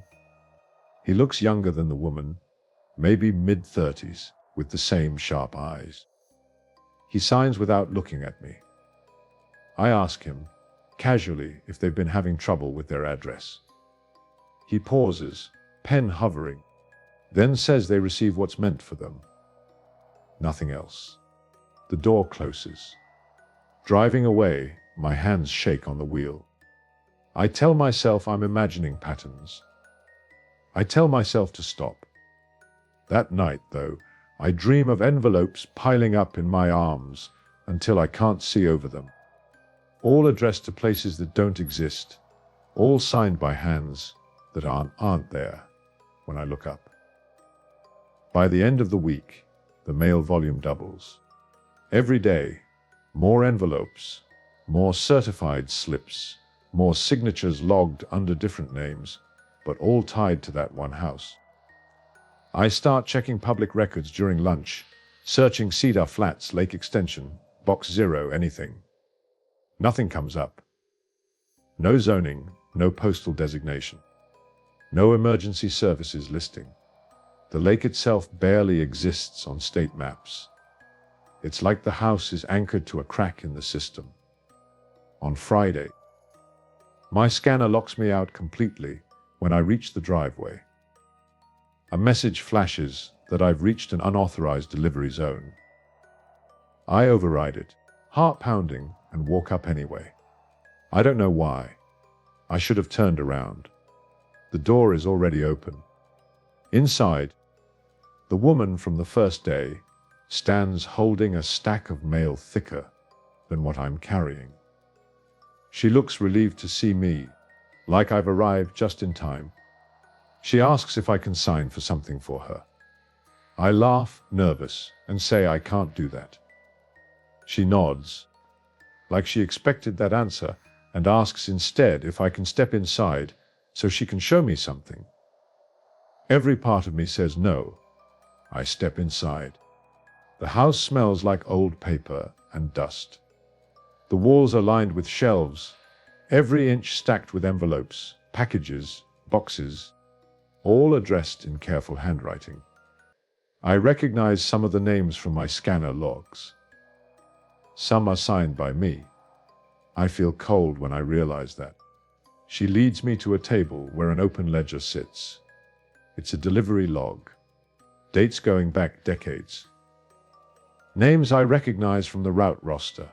He looks younger than the woman, maybe mid-30s, with the same sharp eyes. He signs without looking at me. I ask him, casually, if they've been having trouble with their address. He pauses, pen hovering, then says they receive what's meant for them. Nothing else. The door closes. Driving away, my hands shake on the wheel. I tell myself I'm imagining patterns. I tell myself to stop. That night, though, I dream of envelopes piling up in my arms until I can't see over them. All addressed to places that don't exist, all signed by hands that aren't there when I look up. By the end of the week, the mail volume doubles. Every day, more envelopes, more certified slips, more signatures logged under different names, but all tied to that one house. I start checking public records during lunch, searching Cedar Flats, Lake Extension, Box 0, anything. Nothing comes up. No zoning, no postal designation. No emergency services listing. The lake itself barely exists on state maps. It's like the house is anchored to a crack in the system. On Friday, my scanner locks me out completely when I reach the driveway. A message flashes that I've reached an unauthorized delivery zone. I override it, heart pounding, and walk up anyway. I don't know why. I should have turned around. The door is already open. Inside, the woman from the first day stands holding a stack of mail thicker than what I'm carrying. She looks relieved to see me, like I've arrived just in time. She asks if I can sign for something for her. I laugh, nervous, and say I can't do that. She nods, like she expected that answer, and asks instead if I can step inside so she can show me something. Every part of me says no. I step inside. The house smells like old paper and dust. The walls are lined with shelves, every inch stacked with envelopes, packages, boxes, all addressed in careful handwriting. I recognize some of the names from my scanner logs. Some are signed by me. I feel cold when I realize that. She leads me to a table where an open ledger sits. It's a delivery log. Dates going back decades. Names I recognize from the route roster.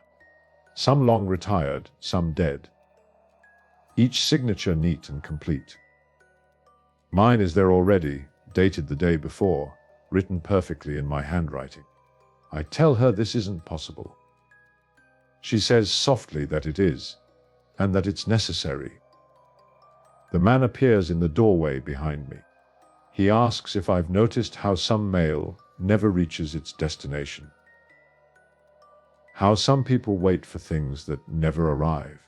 Some long retired, some dead. Each signature neat and complete. Mine is there already, dated the day before, written perfectly in my handwriting. I tell her this isn't possible. She says softly that it is, and that it's necessary. The man appears in the doorway behind me. He asks if I've noticed how some mail never reaches its destination. How some people wait for things that never arrive.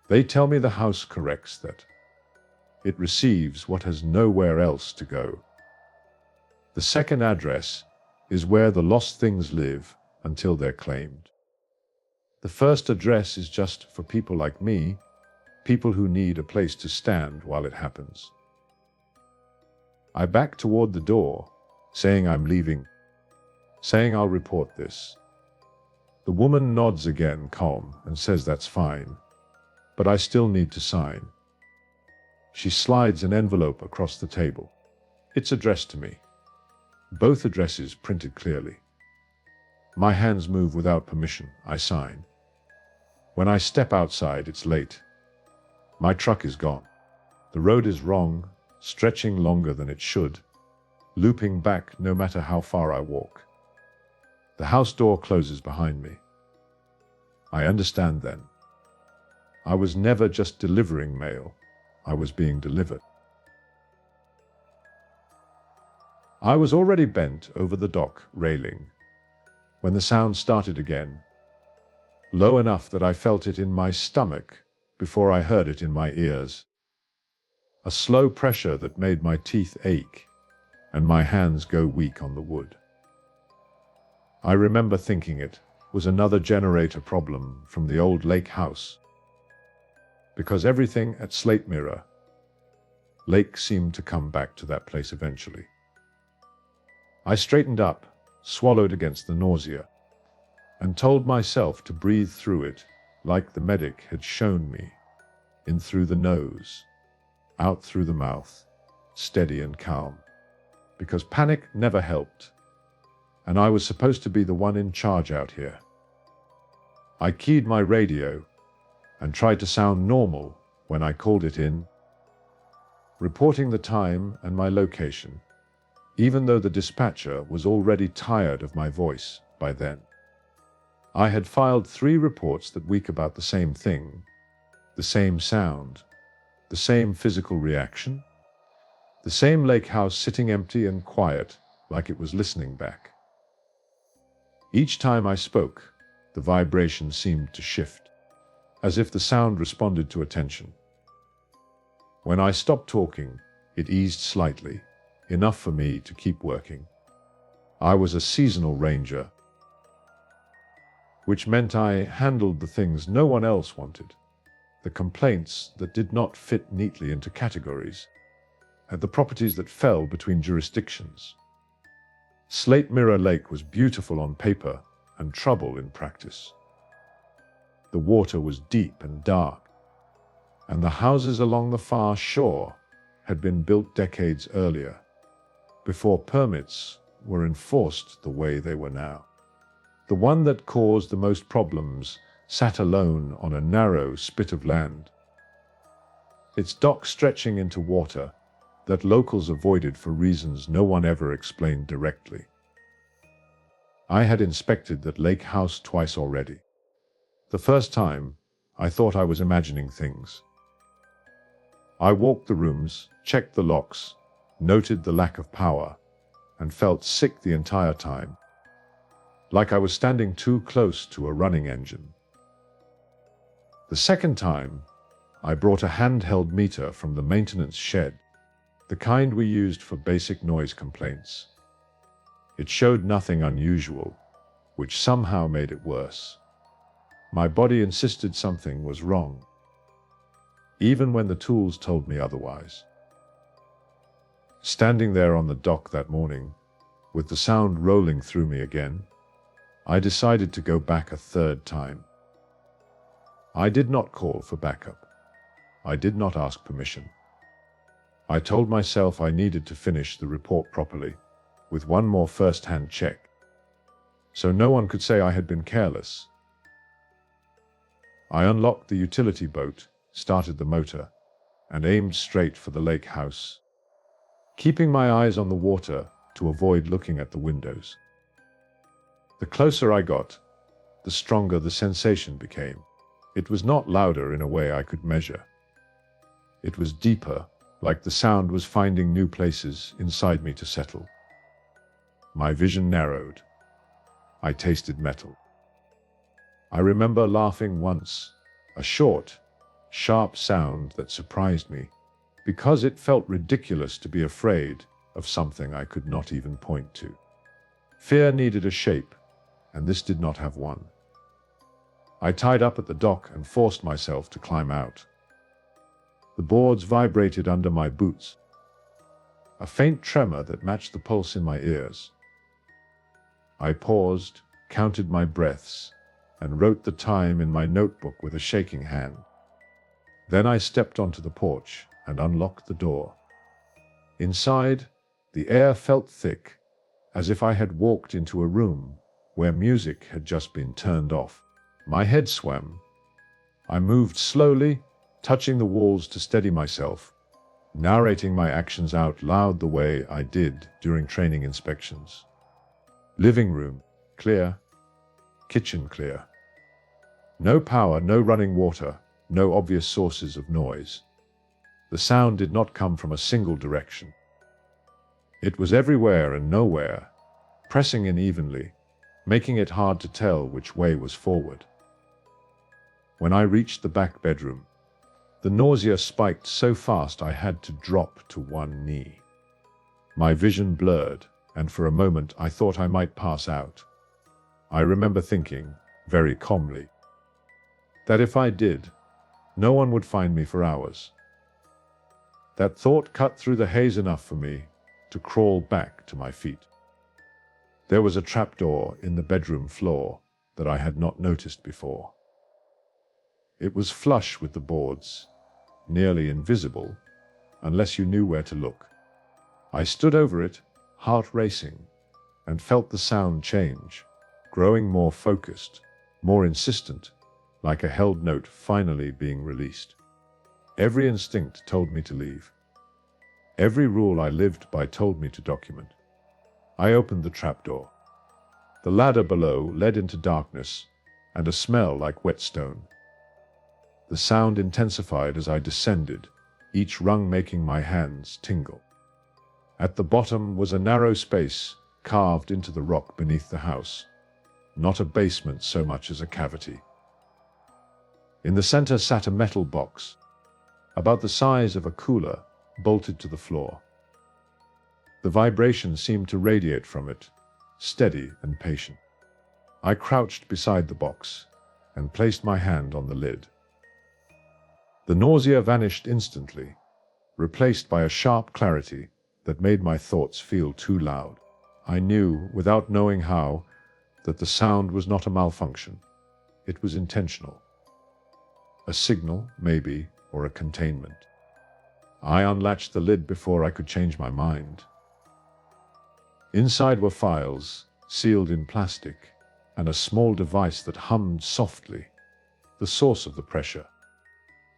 They tell me the house corrects that. It receives what has nowhere else to go. The second address is where the lost things live until they're claimed. The first address is just for people like me, people who need a place to stand while it happens. I back toward the door, saying I'm leaving, saying I'll report this. The woman nods again, calm, and says that's fine, but I still need to sign. She slides an envelope across the table. It's addressed to me. Both addresses printed clearly. My hands move without permission. I sign. When I step outside, it's late. My truck is gone. The road is wrong, stretching longer than it should, looping back no matter how far I walk. The house door closes behind me. I understand then. I was never just delivering mail. I was being delivered. I was already bent over the dock railing when the sound started again, low enough that I felt it in my stomach before I heard it in my ears. A slow pressure that made my teeth ache and my hands go weak on the wood. I remember thinking it was another generator problem from the old lake house, because everything at Slate Mirror Lake seemed to come back to that place eventually. I straightened up, swallowed against the nausea, and told myself to breathe through it like the medic had shown me, in through the nose, out through the mouth, steady and calm, because panic never helped, and I was supposed to be the one in charge out here. I keyed my radio and tried to sound normal when I called it in, reporting the time and my location, even though the dispatcher was already tired of my voice by then. I had filed 3 reports that week about the same thing, the same sound, the same physical reaction, the same lake house sitting empty and quiet like it was listening back. Each time I spoke, the vibration seemed to shift, as if the sound responded to attention. When I stopped talking, it eased slightly, enough for me to keep working. I was a seasonal ranger, which meant I handled the things no one else wanted, the complaints that did not fit neatly into categories, at the properties that fell between jurisdictions. Slate Mirror Lake was beautiful on paper and trouble in practice. The water was deep and dark, and the houses along the far shore had been built decades earlier, before permits were enforced the way they were now. The one that caused the most problems sat alone on a narrow spit of land, its dock stretching into water that locals avoided for reasons no one ever explained directly. I had inspected that lake house twice already. The first time, I thought I was imagining things. I walked the rooms, checked the locks, noted the lack of power, and felt sick the entire time, like I was standing too close to a running engine. The second time, I brought a handheld meter from the maintenance shed, the kind we used for basic noise complaints. It showed nothing unusual, which somehow made it worse. My body insisted something was wrong, even when the tools told me otherwise. Standing there on the dock that morning, with the sound rolling through me again, I decided to go back a third time. I did not call for backup. I did not ask permission. I told myself I needed to finish the report properly, with one more first-hand check, so no one could say I had been careless. I unlocked the utility boat, started the motor, and aimed straight for the lake house, keeping my eyes on the water to avoid looking at the windows. The closer I got, the stronger the sensation became. It was not louder in a way I could measure. It was deeper, like the sound was finding new places inside me to settle. My vision narrowed. I tasted metal. I remember laughing once, a short, sharp sound that surprised me, because it felt ridiculous to be afraid of something I could not even point to. Fear needed a shape, and this did not have one. I tied up at the dock and forced myself to climb out. The boards vibrated under my boots, a faint tremor that matched the pulse in my ears. I paused, counted my breaths, and wrote the time in my notebook with a shaking hand. Then I stepped onto the porch and unlocked the door. Inside, the air felt thick, as if I had walked into a room where music had just been turned off. My head swam. I moved slowly, touching the walls to steady myself, narrating my actions out loud the way I did during training inspections. Living room, clear. Kitchen, clear. No power, no running water, no obvious sources of noise. The sound did not come from a single direction. It was everywhere and nowhere, pressing in evenly, making it hard to tell which way was forward. When I reached the back bedroom, the nausea spiked so fast I had to drop to one knee. My vision blurred, and for a moment I thought I might pass out. I remember thinking, very calmly, that if I did, no one would find me for hours. That thought cut through the haze enough for me to crawl back to my feet. There was a trapdoor in the bedroom floor that I had not noticed before. It was flush with the boards, nearly invisible, unless you knew where to look. I stood over it, heart racing, and felt the sound change, growing more focused, more insistent, like a held note finally being released. Every instinct told me to leave. Every rule I lived by told me to document. I opened the trapdoor. The ladder below led into darkness and a smell like wet stone. The sound intensified as I descended, each rung making my hands tingle. At the bottom was a narrow space carved into the rock beneath the house, not a basement so much as a cavity. In the center sat a metal box, about the size of a cooler, bolted to the floor. The vibration seemed to radiate from it, steady and patient. I crouched beside the box and placed my hand on the lid. The nausea vanished instantly, replaced by a sharp clarity that made my thoughts feel too loud. I knew, without knowing how, that the sound was not a malfunction. It was intentional. A signal, maybe, or a containment. I unlatched the lid before I could change my mind. Inside were files, sealed in plastic, and a small device that hummed softly, the source of the pressure.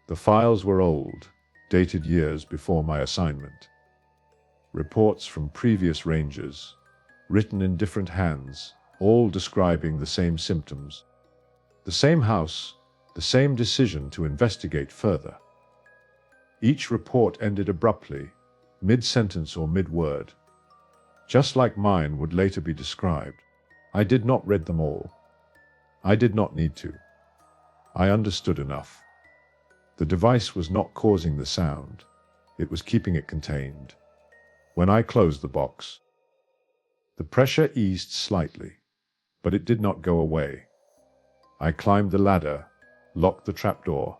The files were old, dated years before my assignment. Reports from previous rangers, written in different hands, all describing the same symptoms. The same house, the same decision to investigate further. Each report ended abruptly, mid-sentence or mid-word, just like mine would later be described. I did not read them all. I did not need to. I understood enough. The device was not causing the sound. It was keeping it contained. When I closed the box, the pressure eased slightly, but it did not go away. I climbed the ladder, locked the trapdoor,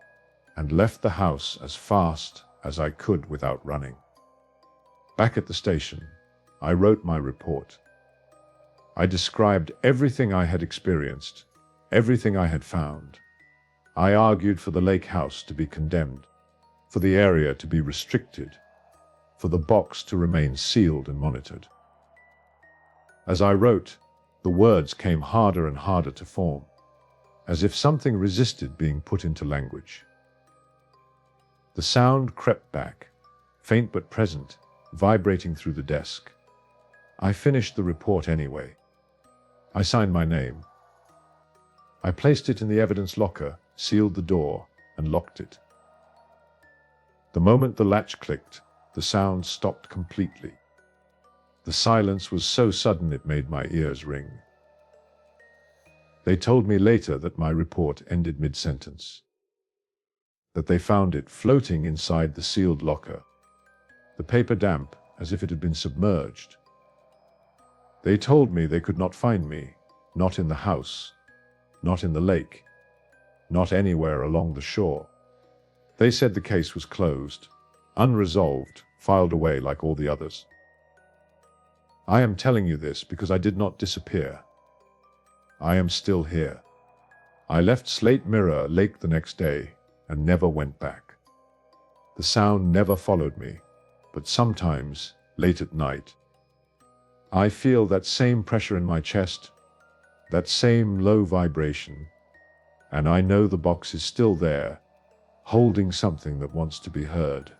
and left the house as fast as I could without running. Back at the station, I wrote my report. I described everything I had experienced, everything I had found. I argued for the lake house to be condemned, for the area to be restricted, for the box to remain sealed and monitored. As I wrote, the words came harder and harder to form, as if something resisted being put into language. The sound crept back, faint but present, vibrating through the desk. I finished the report anyway. I signed my name. I placed it in the evidence locker, sealed the door, and locked it. The moment the latch clicked, the sound stopped completely. The silence was so sudden it made my ears ring. They told me later that my report ended mid-sentence, that they found it floating inside the sealed locker, the paper damp as if it had been submerged. They told me they could not find me, not in the house, not in the lake, not anywhere along the shore. They said the case was closed, unresolved, filed away like all the others. I am telling you this because I did not disappear. I am still here. I left Slate Mirror Lake the next day and never went back. The sound never followed me, but sometimes, late at night, I feel that same pressure in my chest, that same low vibration, and I know the box is still there, holding something that wants to be heard.